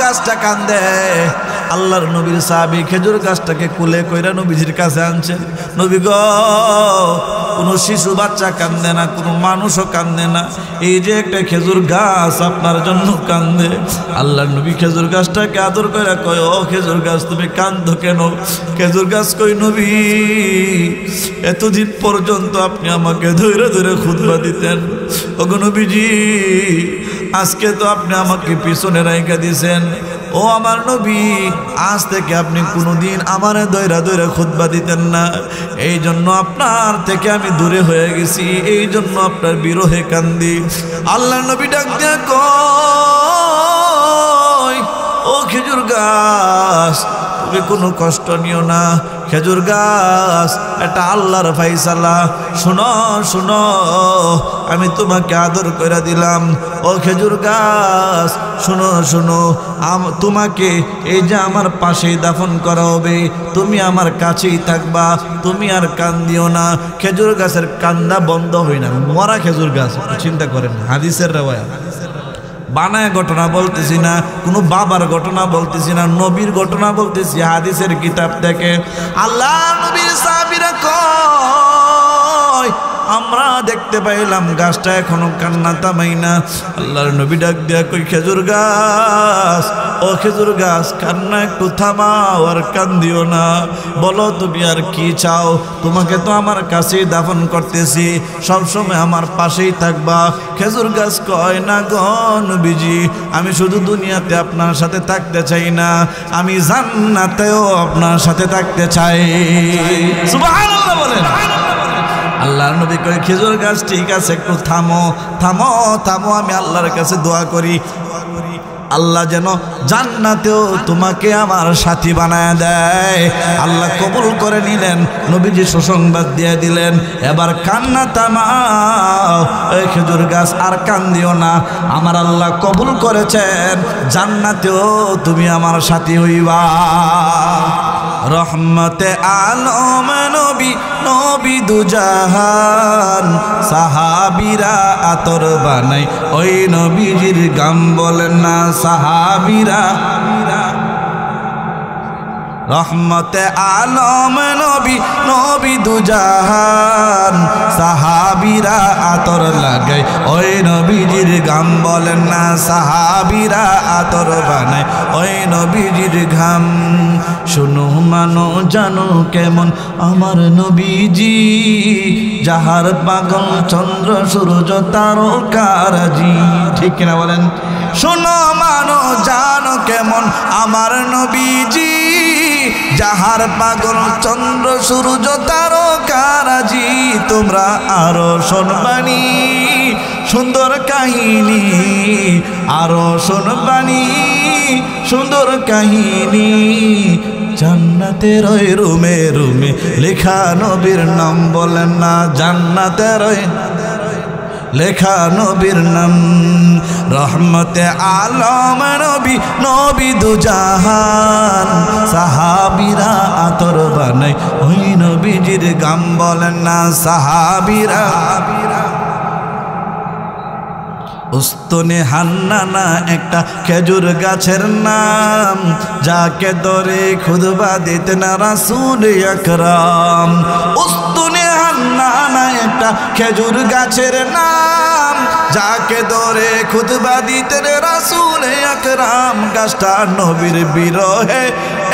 গাছটা কান্দে। আল্লাহর নবীর সাহাবী খেজুর গাছটাকে কুলে কইরা নবীজির কাছে আনছেন। নবী গো, কোনো শিশু বাচ্চা কান্দে না, কোনো মানুষও কান্দে না, এই যে একটা খেজুর গাছ আপনার জন্য কান্দে। আল্লাহর নবী খেজুর গাছটাকে আদর করে কয়, ও খেজুর গাছ তুমি কান্দো কেন? খেজুর গাছ কই, নবী এতদিন পর্যন্ত আপনি আমাকে ধরে ধরে খুতবা দিতেন, ওগো নবীজি আজকে তো আপনি আমাকে পিছনে রাইখা দিয়েছেন। ও আমার নবী, আজ থেকে আপনি কোনোদিন আমারে দইরা দইরা খুতবা দিতেন না, এই জন্য আপনার থেকে আমি দূরে হয়ে গেছি, এই জন্য আপনার বিরহে কান্দি। আল্লাহর নবী ডাক দিয়া কয়, ও খেজুর গাছ তুমি কোনো কষ্ট নিও না, খেজুর গাছ এটা আল্লাহর ফাইসালা, শুনো শুনো আমি তোমাকে আদর করে দিলাম। ও খেজুর গাছ শুনো শুনো, তোমাকে এই যে আমার পাশেই দাফন করা হবে, তুমি আমার কাছেই থাকবা, তুমি আর কান্দিও না। খেজুর গাছের কান্দা বন্ধ হয় না, মরা খেজুর গাছ। চিন্তা করেন, হাদিসের রেওয়ায়াত, বানায় ঘটনা বলতেছি না, কোনো বাবার ঘটনা বলতেছি না, নবীর ঘটনা বলতেছি হাদিসের কিতাব থেকে। আল্লাহ নবীর সাহাবীরা কয়, আমরা দেখতে পাইলাম গাছটা এখনো কান্না থামাই না। আল্লাহর নবী ডাক দিয়া কই, খেজুর গাছ, ও খেজুর গাছ কান্না একটু থামাও, আর কান্দিও না, বলো তুমি আর কি চাও? তোমাকে তো আমার কাছেই দাফন করতেছি, সবসময় আমার পাশেই থাকবা। খেজুর গাছ কয়, না গো নবীজি, আমি শুধু দুনিয়াতে আপনার সাথে থাকতে চাই না, আমি জান্নাতেও আপনার সাথে থাকতে চাই। সুবহানাল্লাহ বলেন। আল্লাহর নবী কয়, খেজুর গাছ ঠিক আছে, একটু থামো থামো থামো, আমি আল্লাহর কাছে দোয়া করি আল্লাহ যেন জান্নাতেও তোমাকে আমার সাথী বানায় দেয়। আল্লাহ কবুল করে নিলেন, নবীজি সুসংবাদ দিয়ে দিলেন, এবার কান্না থামাও, এই খেজুর গাছ আর কান্দিও না, আমার আল্লাহ কবুল করেছেন, জান্নাতেও তুমি আমার সাথী হইবা। রহমতে আলম নবী, নবী দুজাহান, সাহাবীরা আতর বানাই ওই নবীজির গাম বলেন না সাহাবীরা। রহমতে আলম নবী, নবী দুজাহান, সাহাবীরা আতর লাগাই ওই নবীজির গাম বলেন না সাহাবীরা আতর বানাই ওই নবীজির ঘাম। শুনো মানো জানো কেমন আমার নবীজি, যাহার পাগল চন্দ্র সূর্য তারকারাজি। ঠিক কিনা বলেন? শুনো মানো জানো কেমন আমার নবীজি, যাহার পাগল চন্দ্র সূর্য তারকারাজি। তোমরা আরো শোনবানি সুন্দর কাহিনী, আরো শোনবানি সুন্দর কাহিনী, জান্নাতের ওই রুমে রুমে লেখা নবীর নাম বলেন না, জান্নাতের ওই লেখা নবীর নাম। রহমতে আলম নবী, নবী দুজাহান, সাহাবীরা আতর বানাই ওই নবীজির গাম বলেন না সাহাবীরা। উস্তনে হান্নানা একটা খেজুর গাছের নাম, যাকে ধরে খুতবা দিতেন রাসূল আকরাম। উস্তনে হান্নানা একটা খেজুর গাছের নাম, যাকে ধরে খুতবা দিতেন রাসূল আকরাম। গাছটা নবীর বিরহে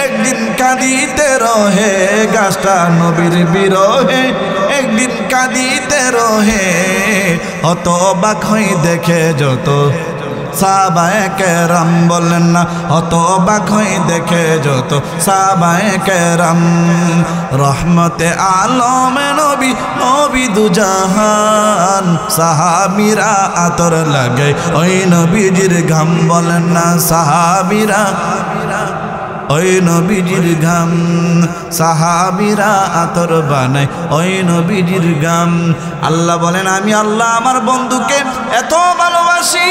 একদিন কাঁদিতে রহে, গাছটা নবীর বিরহে একদিন কাঁদিতে রহে। অত অবাক হই দেখে যত সাহাবায়ে কেরাম বলেন না, অত অবাক হই দেখে যত সাহাবায়ে কেরাম। রহমতে আলম নবী, নবী দুজাহান, সাহাবীরা আতর লাগাই ওই নবীজির ঘাম বলেন না সাহাবীরা, ওই নবীজির ঘাম। সাহাবীরা আতর বানায় ওই নবীজির ঘাম। আল্লাহ বলেন, আমি আল্লাহ আমার বন্ধুকে এত ভালোবাসি,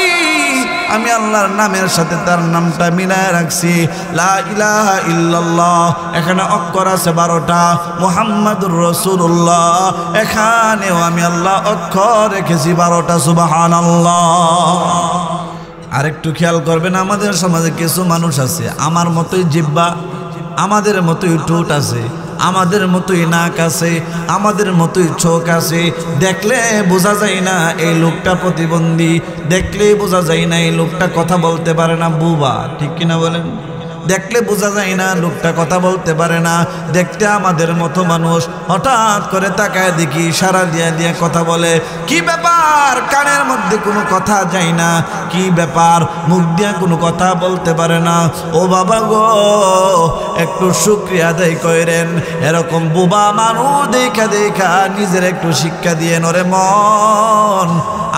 আমি আল্লাহর নামের সাথে তার নামটা মিলায় রাখছি, লা ইলাহা ইল্লাল্লাহ। এখানে অক্ষর আছে 12টা, মুহাম্মাদুর রাসূলুল্লাহ এখানেও আমি আল্লাহ অক্ষর রেখেছি 12টা। সুবহানাল্লাহ। আরেকটু খেয়াল করবেন, আমাদের সমাজে কিছু মানুষ আছে আমার মতোই জিহ্বা, আমাদের মতোই ঠোঁট আছে, আমাদের মতোই নাক আছে, আমাদের মতোই চোখ আছে। দেখলে বোঝা যায় না এই লোকটা প্রতিবন্ধী, দেখলে বোঝা যায় না এই লোকটা কথা বলতে পারে না, বুবা। ঠিক কিনা বলেন? দেখলে বোঝা যায় না লোকটা কথা বলতে পারে না। দেখতে আমাদের মতো মানুষ, হঠাৎ করে তাকায় দেখি ইশারা দিয়া দিয়া কথা বলে। কি ব্যাপার? কানের মধ্যে কোনো কথা যায় না। কি ব্যাপার? মুখ দিয়া কোনো কথা বলতে পারে না। ও বাবা গো, একটু শুকরিয়া আদায় করেন। এরকম বোবা মানুষ দেখা দেখা নিজের একটু শিক্ষা দিয়ে নরে মন,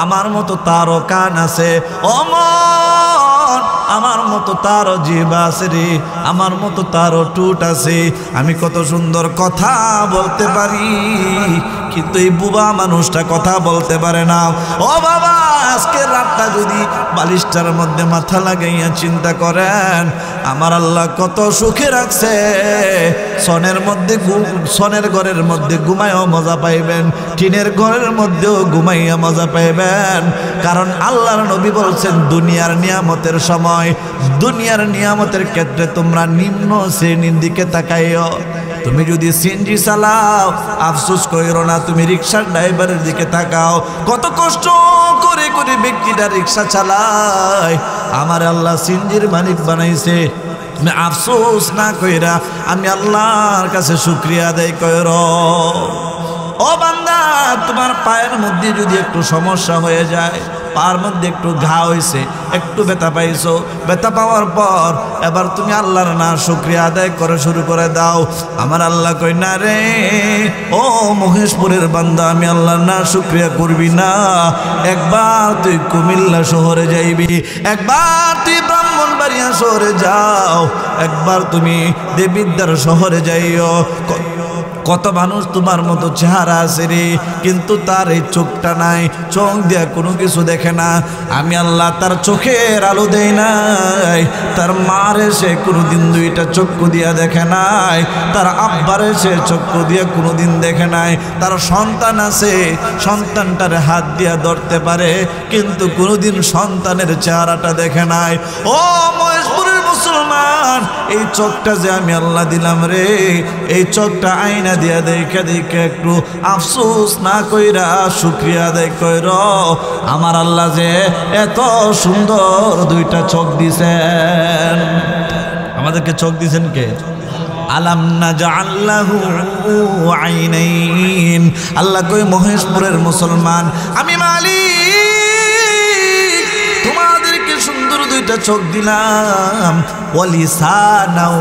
আমার মতো তারও কান আছে। ও মন, আমার মতো তারও জিহ্বা আছে রে, আমার মতো তারও ঠোঁট আছে। আমি কত সুন্দর কথা বলতে পারি, কিন্তু এই বুবা মানুষটা কথা বলতে পারে না। ও বাবা, আজকের রাতটা যদি বালিশটার মধ্যে মাথা লাগাইয়া চিন্তা করেন, আমার আল্লাহ কত সুখে রাখছে। সনের ঘরের মধ্যে ঘুমাইও মজা পাইবেন, টিনের ঘরের মধ্যেও ঘুমাইয়া মজা পাইবেন। কারণ আল্লাহর নবী বলছেন, দুনিয়ার নিয়ামতের সময়, দুনিয়ার নিয়ামতের ক্ষেত্রে তোমরা নিম্ন শ্রেণীর দিকে তাকাইও। তুমি যদি সিএনজি চালাও, আফসোস কইরো না, তুমি রিক্সার ড্রাইভারের দিকে তাকাও। কত কষ্ট করে করে ব্যক্তিটা রিক্সা চালায়, আমার আল্লাহ সিএনজির মালিক বানাইছে। তুমি আফসোস না কইরা আমি আল্লাহর কাছে শুকরিয়া আদায় কইরো। ও বান্দা, তোমার পায়ের মধ্যে যদি একটু সমস্যা হয়ে যায়, পায়ের মধ্যে একটু ঘা হয়েছে, একটু ব্যথা পাইছো, ব্যথা পাওয়ার পর এবার তুমি আল্লাহর না শুকরিয়া আদায় করে শুরু করে দাও। আমার আল্লাহ কই না রে, ও মহেশপুরের বান্দা, আমি আল্লাহর না শুকরিয়া করবি না? একবার তুই কুমিল্লা শহরে যাইবি, একবার তুই ব্রাহ্মণবাড়িয়া শহরে যাও, একবার তুমি দেবিদ্বার শহরে যাইও। কত মানুষ তোমার মতো চেহারা আছে রে, কিন্তু তার এই চোখটা নাই, চোখ দিয়া কোনো কিছু দেখে না। আমি আল্লাহ তার চোখের আলো দেই নাই, তার মারে সে কোনোদিন দুইটা চক্ষু দিয়া দেখে নাই, তার আব্বারে সে চক্ষু দিয়া কোনোদিন দেখে নাই। তার সন্তান আছে, সন্তানটার হাত দিয়া ধরতে পারে, কিন্তু কোনোদিন সন্তানের চেহারাটা দেখে নাই। ও মহেশপুরের মুসলমান, এই চোখটা যে আমি আল্লাহ দিলাম রে, এই চোখটা আয়না দিয়া দেখে দেখে একটু আফসোস না কইরা শুকরিয়া আদায় কইর। আমার আল্লাহ যে এত সুন্দর দুইটা চোখ দিছেন। আমাদেরকে চোখ দিছেন কে? আলাম নাজআল লাহু আইনাইন। আল্লাহ কই, মহেশপুরের মুসলমান, আমি মালিক তোমাদেরকে সুন্দর দুইটা চোখ দিলাম। ওয়ালিসানাও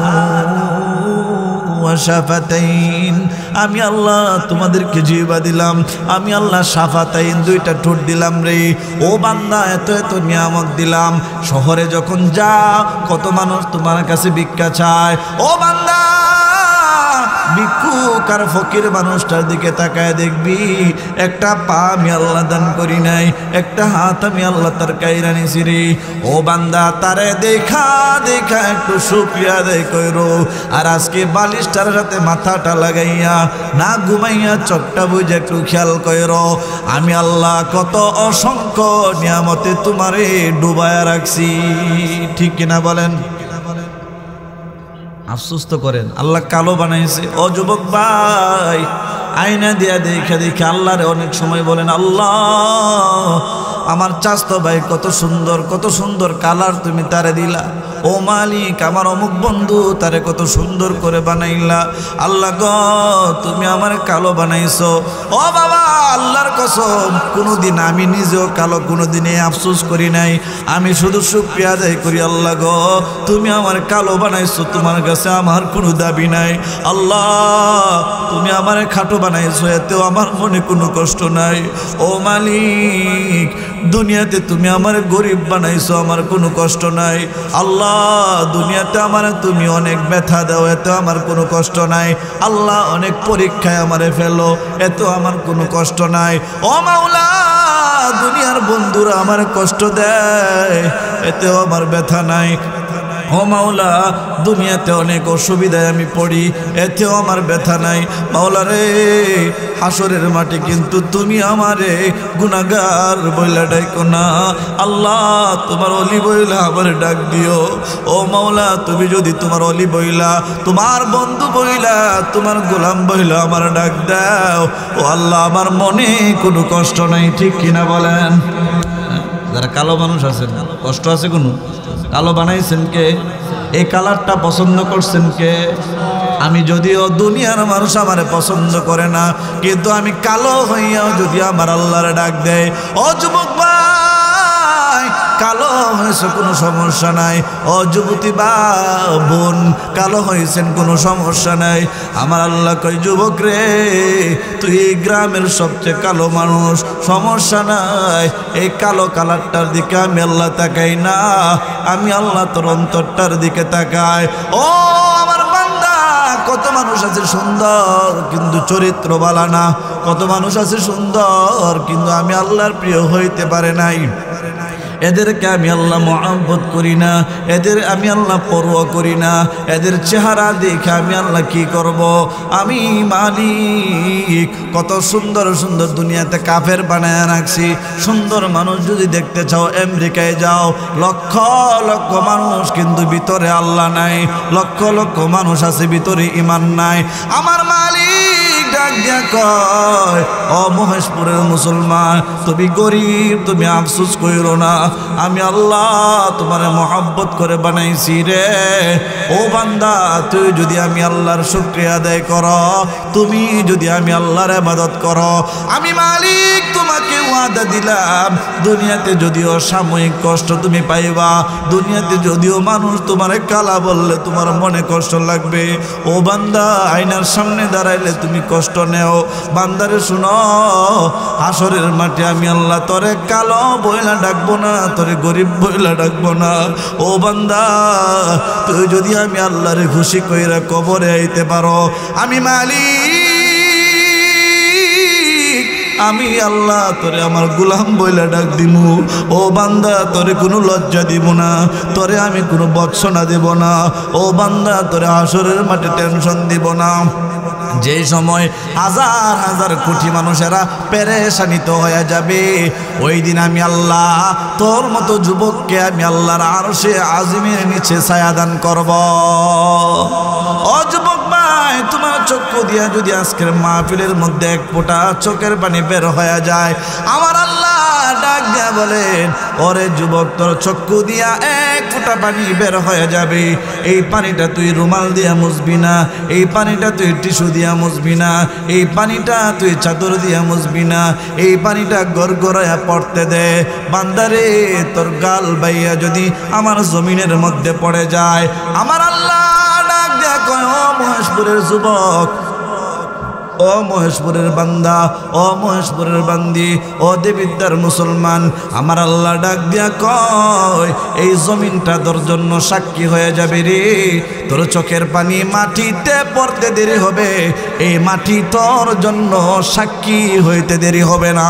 শাফাতাইন, আমি আল্লাহ তোমাদেরকে জিহ্বা দিলাম, আমি আল্লাহ শাফাতাইন দুইটা ঠোঁট দিলাম রে। ও বান্দা, এত এত নিয়ামত দিলাম, শহরে যখন যা কত মানুষ তোমার কাছে ভিক্ষা চায়। ও বান্দা, ভিক্ষুক আর ফকির মানুষটার দিকে তাকায় দেখবি, একটা পা আমি আল্লাহ দান করি নাই, একটা হাত আমি আল্লাহ তার কাইরা নিছি রে। ও বান্দা, তারে দেখা দেখা একটু শুকরিয়া আদায় কইরো। আর আজকে বালিশটার সাথে মাথাটা লাগাইয়া না ঘুমাইয়া চোখটা বুঝে একটু খেয়াল কইরো, আমি আল্লাহ কত অসংখ্য নিয়ামতে তোমারে ডুবায়া রাখছি। ঠিক কিনা বলেন? আফসোস তো করেন, আল্লাহ কালো বানাইছে। ও যুবক ভাই, আয়না দিয়া দেখে দেখে আল্লাহরে অনেক সময় বলেন, আল্লাহ আমার চাচতো ভাই কত সুন্দর, কত সুন্দর কালার তুমি তারে দিলা। ও মালিক, আমার অমুক বন্ধু তারে কত সুন্দর করে বানাইলা। আল্লাহ গো, তুমি আমার কালো বানাইছো। ও বাবা, আল্লাহর কসম, কোনোদিন আমি নিজেও কালো কোনোদিনে আফসোস করি নাই। আমি শুধু শুকরিয়া আদায় করি, আল্লাহ গো তুমি আমার কালো বানাইছো, তোমার কাছে আমার কোনো দাবি নাই। আল্লাহ তুমি আমার খাটো বানাইছো, এতেও আমার মনে কোনো কষ্ট নাই। ও মালিক, দুনিয়াতে তুমি আমার গরিব বানাইছো, আমার কোনো কষ্ট নাই। আল্লাহ দুনিয়াতে আমার তুমি অনেক ব্যথা দাও, এতে আমার কোনো কষ্ট নাই। আল্লাহ অনেক পরীক্ষায় আমারে ফেলো, এত আমার কোনো কষ্ট নাই। ও মাওলা, দুনিয়ার বন্ধুরা আমার কষ্ট দেয়, এতেও আমার ব্যথা নাই। ও মাওলা, দুনিয়াতে অনেক অসুবিধায় আমি পড়ি, এতেও আমার ব্যথা নাই। মাওলা রে, হাসরের মাঠে কিন্তু তুমি আমারে গুনাহগার বইলা ডাইকো না। আল্লাহ, তোমার অলি বইলা আমার ডাক দিও। ও মাওলা, তুমি যদি তোমার অলি বইলা, তোমার বন্ধু বইলা, তোমার গোলাম বইলা আমার ডাক দাও। ও আল্লাহ, আমার মনে কোনো কষ্ট নাই, ঠিক কিনা বলেন? যারা কালো মানুষ আছেন, কষ্ট আছে কোনো? কালো বানাইছেন কে? এই কালারটা পছন্দ করছেন কে? আমি যদিও দুনিয়ার মানুষ আমারে পছন্দ করে না, কিন্তু আমি কালো হইয়াও যদি আমার আল্লাহর ডাক দেয়, ও যুবক ভাই, কালো হয়েছে কোনো সমস্যা নাই। ও যুবতী বা বোন, কালো হয়েছেন কোনো সমস্যা নাই। আমার আল্লাহ কই, যুবক রে, তুই এই গ্রামের সবচেয়ে কালো মানুষ, সমস্যা নাই। এই কালো কালারটার দিকে আমি আল্লাহ তাকাই না, আমি আল্লাহ তোর অন্তরটার দিকে তাকাই। ও আমার বান্দা, কত মানুষ আছে সুন্দর কিন্তু চরিত্র বালা না, কত মানুষ আছে সুন্দর কিন্তু আমি আল্লাহর প্রিয় হইতে পারে নাই। এদেরকে আমি আল্লাহ মহব্বত করি না, এদের আমি আল্লাহ পরোয়া করি না। এদের চেহারা দেখে আমি আল্লাহ কি করব? আমি মালিক কত সুন্দর সুন্দর দুনিয়াতে কাফের বানায় রাখছি। সুন্দর মানুষ যদি দেখতে চাও আমেরিকায় যাও, লক্ষ লক্ষ মানুষ কিন্তু ভিতরে আল্লাহ নাই, লক্ষ লক্ষ মানুষ আছে ভিতরে ঈমান নাই। আমার মালিক ডাক দিয়া কয়, ও মহেশপুরের মুসলমান, তুমি গরিব, তুমি আফসোস কইরো না, আমি আল্লাহ তোমারে মহব্বত করে বানাইছি রে। ও বান্দা, তুই যদি আমি আল্লাহর শুকরিয়া আদায় করো, তুমি যদি আমি আল্লাহর ইবাদত করো, আমি মালিক তোমাকে ওয়াদা দিলাম, দুনিয়াতে যদিও সাময়িক কষ্ট তুমি পাইবা, দুনিয়াতে যদিও মানুষ তোমারে কালা বললে তোমার মনে কষ্ট লাগবে, ও বান্দা, আয়নার সামনে দাঁড়াইলে তুমি কষ্ট নেও। বান্দারে শুনো, হাসরের মাঠে আমি আল্লাহ তোরে কালো বইলা ডাকবো না, তোরে গরিব বইলা ডাকবো না। ও বান্দা, তুই যদি আমি আল্লাহরে খুশি কইরা কবরে আইতে পারো, আমি মালিক, আমি আল্লাহ তোরে আমার গোলাম বইলা ডাক দিমু। ও বান্দা, তোরে কোনো লজ্জা দিব না, তোরে আমি কোনো বৎসনা দেব না। ও বান্দা, তোরে হাসরের মাঠে টেনশন দিব না। যে সময় হাজার হাজার কোটি মানুষেরা পেরেশানিত হয়ে যাবে, ওই দিন আমি আল্লাহ তোর মতো যুবককে আমি আল্লাহর আরশে আজিমের নিচে ছায়া দান করব। ও যুবক ভাই, তোমার চক্ষু দিয়া যদি আজকের মাহফিলের মধ্যে এক ফোঁটা চোখের পানি বের হয়ে যায়, আমার আল্লাহ ডাক দিয়া বলেন, ওরে যুবক, তোর চক্ষু দিয়া এক ফোঁটা পানি বের হয়ে যাবে। এই পানিটা তুই রুমাল দিয়া মুছবি না, এই পানিটা তুই টিস্যু দিয়া মুছবি না, এই পানিটা তুই চাদর দিয়া মুছবি না, এই পানিটা গড়গড়ায়া পড়তে দে। বান্দারে, তোর গাল বাইয়া যদি আমার জমিনের মধ্যে পড়ে যায়, আমার আল্লাহ ডাক দিয়া কয়, ও মহেশপুরের যুবক, ও মহেশপুরের বান্দা, ও মহেশপুরের বান্দি, ও দেবিদ্যার মুসলমান, আমার আল্লাহ ডাক দিয়া কয়, এই জমিনটা তোর জন্য সাক্ষী হয়ে যাবে রে। তোর চোখের পানি মাটিতে পড়তে দেরি হবে, এই মাটি তোর জন্য সাক্ষী হইতে দেরি হবে না।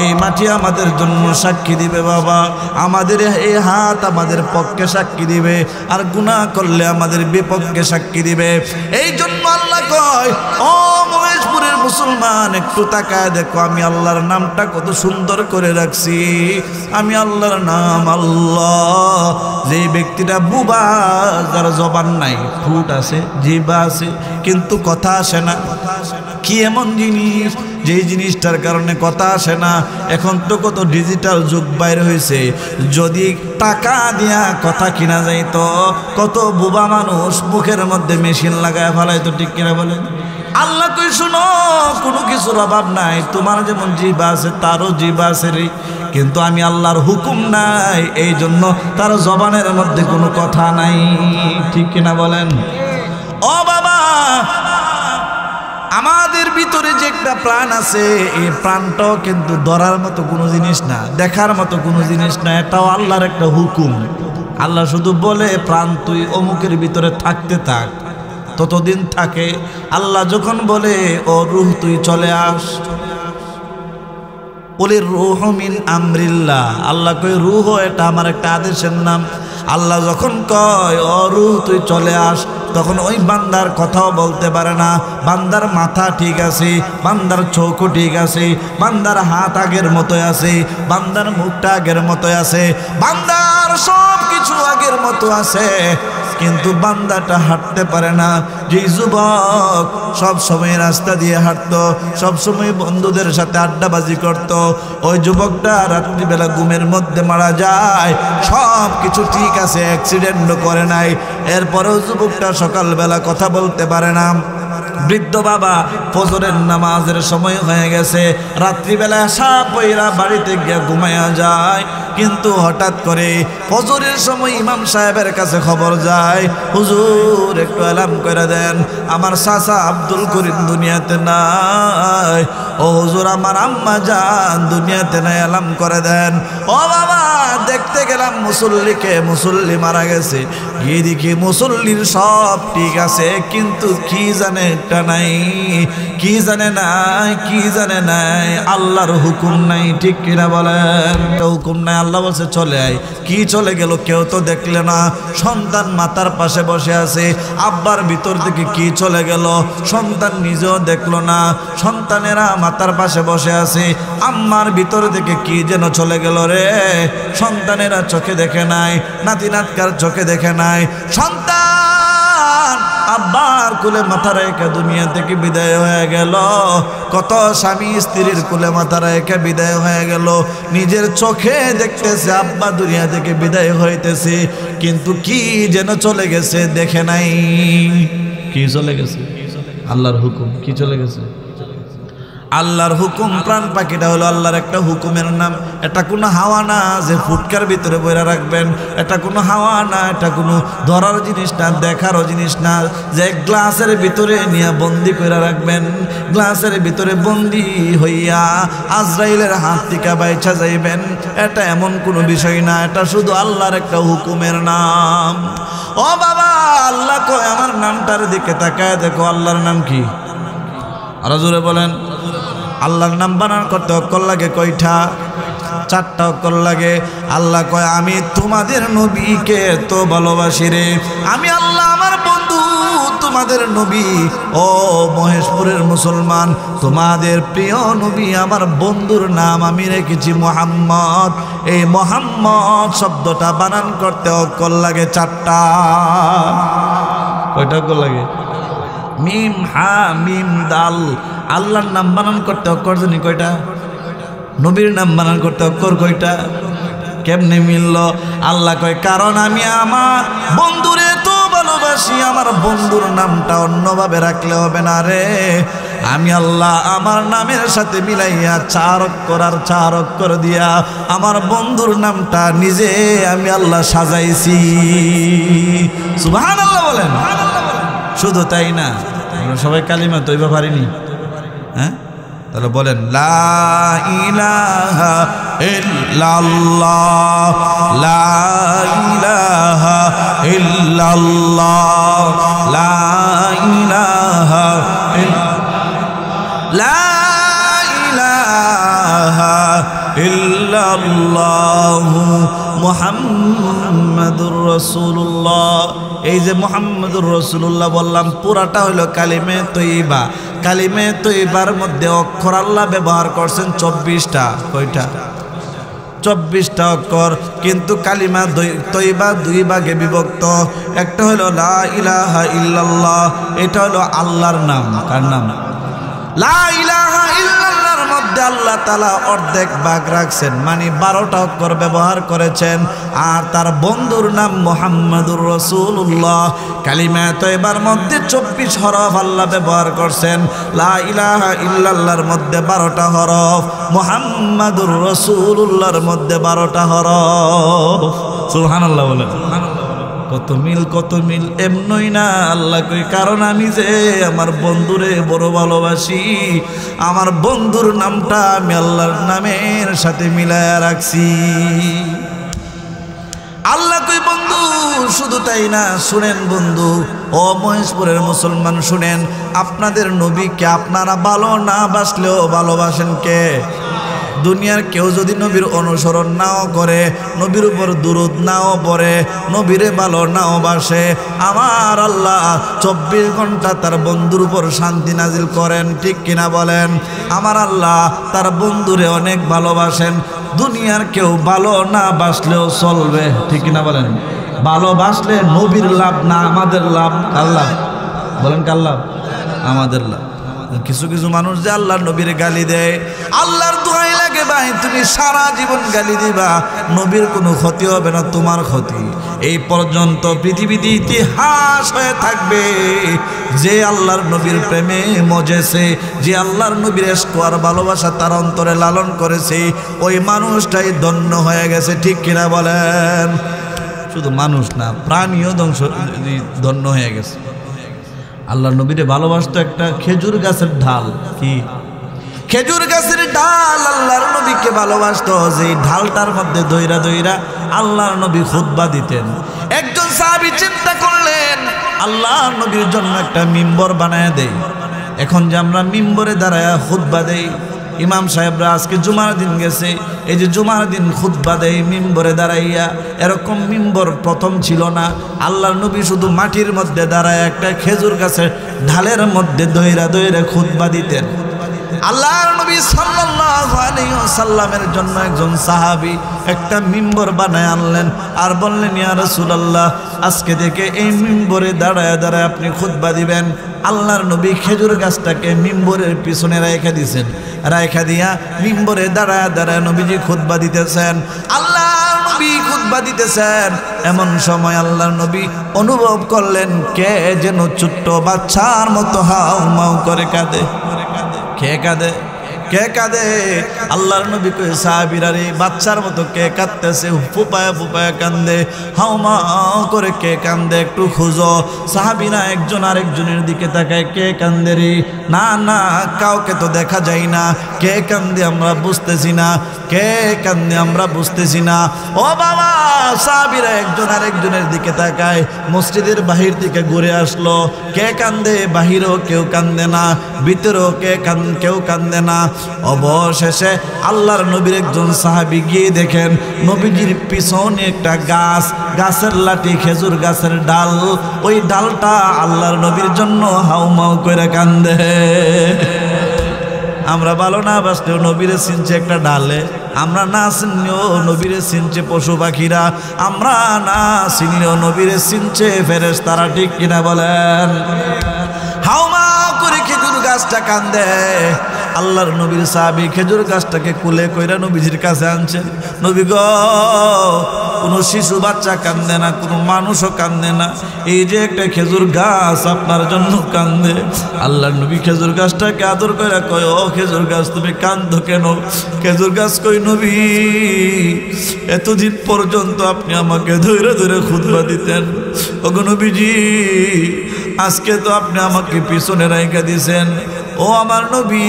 এই মাটি আমাদের জন্য সাক্ষী দিবে বাবা, আমাদের এই হাত আমাদের পক্ষে সাক্ষী দিবে, আর গুনাহ করলে আমাদের বিপক্ষে সাক্ষী দিবে। এই জন্য আল্লাহ কয়, ও মহেশপুরের মুসলমান, একটু তাকায় দেখো আমি আল্লাহর নামটা কত সুন্দর করে রাখছি। আমি আল্লাহর নাম আল্লাহ। যে ব্যক্তিটা বুবা, যার জবান নাই, ঠোঁট আছে, জিহ্বা আছে, কিন্তু কথা আসে না, কি এমন জিনিস যেই জিনিসটার কারণে কথা আসে না? এখন তো কত ডিজিটাল যুগ বাইর হয়েছে, যদি টাকা দিয়া কথা কিনা যাইতো, কত বুবা মানুষ মুখের মধ্যে মেশিন লাগায় ফেলাইতো, ঠিক কিনা বলেন? আল্লাহ কই, শুনো, কোনো কিছুর অভাব নাই, তোমার যেমন জিহ্বা আছে তারও জিহ্বা আছে রে, কিন্তু আমি আল্লাহর হুকুম নাই, এই জন্য তার জবানের মধ্যে কোনো কথা নাই, ঠিক কিনা বলেন? ও বাবা, আমাদের ভিতরে যে একটা প্রাণ আছে, এই প্রাণটাও কিন্তু ধরার মতো কোনো জিনিস না, দেখার মতো কোনো জিনিস না, এটাও আল্লাহর একটা হুকুম। আল্লাহ শুধু বলে, প্রাণ তুই অমুকের ভিতরে থাকতে থাক, ততদিন থাকে। আল্লাহ যখন বলে, ও রূহ তুই চলে আস, কুলির রূহু মিন আমরিল্লাহ, আল্লাহ কয় রূহ এটা আমার একটা আদেশের নাম। আল্লাহ যখন কয় ও রূহ তুই চলে আস, তখন ওই বান্দার কথাও বলতে পারে না। বান্দার মাথা ঠিক আছে, বান্দার চোখও ঠিক আছে, বান্দার হাত আগের মতোই আছে, বান্দার মুখটা আগের মতোই আছে, বান্দার সব কিছু আগের মতো আছে, কিন্তু বান্দাটা হাঁটতে পারে না। যে যুবক সব সময় রাস্তা দিয়ে হাঁটতো, সব সময় বন্ধুদের সাথে আড্ডাবাজি করত, ওই যুবকটা রাত্রিবেলা ঘুমের মধ্যে মারা যায়। সব কিছু ঠিক আছে, অ্যাক্সিডেন্টও করে নাই, এরপরেও যুবকটা সকালবেলা কথা বলতে পারে না। বৃদ্ধ বাবা ফজরের নামাজের সময় হয়ে গেছে, রাত্রিবেলা সাপ পয়রা বাড়িতে গিয়ে ঘুমায়া যায়, কিন্তু হঠাৎ করে ফজরের সময় ইমাম সাহেবের কাছে খবর যায়, হুজুর একটু এলাম করে দেন, আমার চাচা আব্দুল করিম দুনিয়াতে নাই। ও হুজুর আমার আম্মা জান দুনিয়াতে নাই, এলাম করে দেন। ও বাবা দেখতে গেলাম মুসল্লিকে, মুসল্লি মারা গেছে, গিয়ে দেখি মুসল্লির সব ঠিক আছে, কিন্তু কি জানে একটা নাই, কি জানে নাই, কি জানে নাই, আল্লাহর হুকুম নাই, ঠিক কিনা বলেন? হুকুম নাই, আল্লাহ বলছে চলে আয়। কি চলে গেল কেউ তো দেখলে না। সন্তান মাতার পাশে বসে আছে, আব্বার ভিতর থেকে কি চলে গেল সন্তান নিজেও দেখলো না। সন্তানেরা মাতার পাশে বসে আছে, আম্মার ভিতর থেকে কি যেন চলে গেল রে। সন্তানেরা চোখে দেখে নাই, নাতি নাতকার চোখে দেখে নাই। সন্তান আব্বার কুলে মাথা রেখে দুনিয়া থেকে বিদায় হয়ে গেল। কত স্বামী স্ত্রীর কুলে মাথা রেখে বিদায় হয়ে গেল, নিজের চোখে দেখতেছে আব্বা দুনিয়া থেকে বিদায় হইতেছে, কিন্তু কি যেন চলে গেছে দেখে নাই। কি চলে গেছে? আল্লাহর হুকুম। কি চলে গেছে? আল্লাহর হুকুম। প্রাণ পাখিটা হলো আল্লাহর একটা হুকুমের নাম। এটা কোনো হাওয়া না যে ফুটকার ভিতরে বইরা রাখবেন, এটা কোনো হাওয়া না, এটা কোনো ধরার জিনিস না, দেখারও জিনিস না যে গ্লাসের ভিতরে নিয়ে বন্দি করে রাখবেন। গ্লাসের ভিতরে বন্দি হইয়া আজরাইলের হাত থেকে বাইচা যাইবেন, এটা এমন কোনো বিষয় না, এটা শুধু আল্লাহর একটা হুকুমের নাম। ও বাবা আল্লাহ কয় আমার নামটার দিকে তাকায় দেখো, আল্লাহর নাম কি? আরো জোরে বলেন। আল্লাহর নাম বানান করতে অক্ষর লাগে কয়টা? 4টা অক্ষর লাগে। আল্লাহ কয় আমি তোমাদের নবীকে তো ভালোবাসি রে, আমি আল্লাহ আমার বন্ধু তোমাদের নবী। ও মহেশপুরের মুসলমান, তোমাদের প্রিয় নবী আমার বন্ধুর নাম আমি রেখেছি মুহাম্মদ। এই মুহাম্মদ শব্দটা বানান করতে অক্ষর লাগে 4টা। কয়টা অক্ষর লাগে? মিম হা মিম দাল। আল্লাহর নাম বানান করতে অক্ষর জানি কয়টা? নবীর নাম বানান করতে অক্ষর কয়টা? কেমনে মিলল? আল্লাহ কয় কারণ আমি আমার বন্ধুরে তো ভালোবাসি, আমার বন্ধুর নামটা অন্যভাবে রাখলে হবে না রে। আমি আল্লাহ আমার নামের সাথে মিলাইয়া 4 অক্ষর আর 4 অক্ষর দিয়া আমার বন্ধুর নামটা নিজে আমি আল্লাহ সাজাইছি। সুবহানাল্লাহ বলেন। শুধু তাই না, আমরা সবাই কালিমা তৈবা পারিনি, হ্যাঁ? তাহলে বলেন লা ইলাহা ইল্লাল্লাহ, লা ইলাহা ইল্লাল্লাহ, লা ইলাহা লা ইলাহা ইল্লাল্লাহ মুহাম্মাদুর রাসূলুল্লাহ। এই যে মুহাম্মাদুর রাসূলুল্লাহ বললাম, পুরাটা হলো কালিমে তৈবা। কালিমে তৈবার মধ্যে অক্ষর আল্লাহ ব্যবহার করছেন 24টা। কয়টা? 24টা অক্ষর। কিন্তু কালিমা তৈবা 2 ভাগে বিভক্ত। একটা হলো লা ইলাহা ইল্লাল্লাহ, এটা হলো আল্লাহর নাম। কার নাম? লা ইলাহা ইল্লাল্লাহর মধ্যে আল্লাহ তাআলা অর্ধেক ভাগ রাখছেন, মানে 12টা অক্ষর ব্যবহার করেছেন। আর তার বন্ধুর নাম মুহাম্মাদুর রাসূলুল্লাহ। কালিমা তয়বার মধ্যে 24 হরফ আল্লাহ ব্যবহার করছেন। লা ইলাহা ইল্লাল্লাহর মধ্যে 12টা হরফ, মুহাম্মাদুর রাসূলুল্লাহর মধ্যে 12টা হরফ। সুবহানাল্লাহ বলেন। কত মিল, কত মিল। এমনই না, আল্লাহ কই কারণ আমি যে আমার বন্ধুরে বড় ভালোবাসি, আমার বন্ধুর নামটা আমি আল্লাহর নামের সাথে মিলায়া রাখছি। আল্লাহ কই বন্ধু। শুধু তাই না, শুনেন বন্ধু, ও মহেশপুরের মুসলমান শুনেন, আপনাদের নবীকে আপনারা ভালো না বাসলেও ভালোবাসেন কে? দুনিয়ার কেউ যদি নবীর অনুসরণ নাও করে, নবীর উপর দুরূদ নাও পড়ে, নবীরে ভালো নাও বাসে, আমার আল্লাহ 24 ঘন্টা তার বন্ধুর উপর শান্তি নাজিল করেন, ঠিক কিনা বলেন? আমার আল্লাহ তার বন্ধুরে অনেক ভালোবাসেন। দুনিয়ার কেউ ভালো না বাসলেও চলবে, ঠিক কিনা বলেন? ভালোবাসলে নবীর লাভ না আমাদের লাভ? কার লাভ বলেন? কার লাভ? আমাদের লাভ। কিছু কিছু মানুষ যে আল্লাহর নবীর গালি দেয়, আল্লাহর দোহাই লাগে ভাই তুমি সারা জীবন গালি দিবা, নবীর কোনো ক্ষতি হবে না, তোমার ক্ষতি। এই পর্যন্ত পৃথিবীতে ইতিহাস হয়ে থাকবে যে আল্লাহর নবীর প্রেমে মজেছে, যে আল্লাহর নবীর ইশক আর ভালোবাসা তার অন্তরে লালন করেছে, ওই মানুষটাই ধন্য হয়ে গেছে, ঠিক কিনা বলেন? শুধু মানুষ না, প্রাণীও ধন্য হয়ে গেছে। আল্লাহর নবীরে ভালোবাসতো একটা খেজুর গাছের ঢাল। কি খেজুর গাছের ঢাল আল্লাহর নবীকে ভালোবাসতো, যে ঢালটার মধ্যে দইরা দইরা আল্লাহর নবী খুতবা দিতেন। একজন সাহাবী চিন্তা করলেন আল্লাহর নবীর জন্য একটা মিম্বর বানায় দেই। এখন যে আমরা মিম্বরে দাঁড়ায় খুতবা দেই, ইমাম সাহেবরা আজকে জুমার দিন গেছে, এই যে জুমার দিন খুতবা দেয় মিম্বরে দাঁড়াইয়া, এরকম মিম্বর প্রথম ছিল না। আল্লাহর নবী শুধু মাটির মধ্যে দাঁড়ায় একটা খেজুর গাছের ঢালের মধ্যে দইরা দইরা খুতবা দিতেন। আল্লাহর নবী সাল্লাল্লাহু আলাইহি ওয়াসাল্লামের জন্য একজন সাহাবী একটা মিম্বর বানায় আনলেন আর বললেন, ইয়া রাসূলুল্লাহ, আজকে থেকে এই মিম্বরে দাঁড়ায় দাঁড়ায় আপনি খুতবা দিবেন। আল্লাহর নবী খেজুর গাছটাকে মিম্বরের পিছনে রেখে দিয়েছেন, রেখে দিয়া মিম্বরে দাঁড়ায় দাঁড়ায় নবীজি খুতবা দিতেছেন। আল্লাহর নবী খুতবা দিতেছেন, এমন সময় আল্লাহর নবী অনুভব করলেন কে যেন ছোট্ট বাচ্চার মতো হাউ মাউ করে কাঁদে। কে কাঁদে? কে কাঁদে? আল্লাহর নবী কই সাহাবীরা রে, বাচ্চার মতো কে কাঁদতেছে? ফুপায়া ফুপায়া কান্দে, হাউমাউ করে কে কান্দে, একটু খুঁজো। সাহাবীরা একজন আরেকজনের দিকে তাকায়, কে কান্দে রে? না না, কাউকে তো দেখা যায় না, কে কান্দে আমরা বুঝতেছি না, কে কান্দে আমরা বুঝতেছি না। ও বাবা, সাহাবীরা একজন আরেকজনের দিকে তাকায়, মসজিদের বাহির থেকে ঘুরে আসলো, কে কান্দে? বাহিরেও কেউ কান্দে না, ভিতরেও কেউ কান্দে না। অবশেষে আল্লাহর নবীর একজন সাহাবী গিয়ে দেখেন নবীজির পিছনে একটা গাছ, গাছের লাঠি, খেজুর গাছের ডাল, ওই ডালটা আল্লাহর নবীর জন্য হাউমাউ করে কান্দে। আমরা ভালো না বাসলেও নবীরে চিনছে একটা ডালে, আমরা না চিনলেও নবীরে চিনছে পশু পাখিরা, আমরা না চিনলেও নবীরে চিনছে ফেরেশতারা, ঠিক কিনা বলেন? হাউমাউ করে খেজুর গাছটা কান্দে। আল্লাহর নবীর সাহাবী খেজুর গাছটাকে কুলে কইরা নবীজির কাছে আনছেন। নবী গো, কোনো শিশু বাচ্চা কান্দে না, কোনো মানুষও কান্দে না, এই যে একটা খেজুর গাছ আপনার জন্য কান্দে। আল্লাহর নবী খেজুর গাছটাকে আদর করে কয়, ও খেজুর গাছ তুমি কান্দো কেন? খেজুর গাছ কই, নবী এতদিন পর্যন্ত আপনি আমাকে ধরে ধরে খুতবা দিতেন, ওগো নবীজি আজকে তো আপনি আমাকে পিছনে রাইখা দিয়েছেন, ও আমার নবী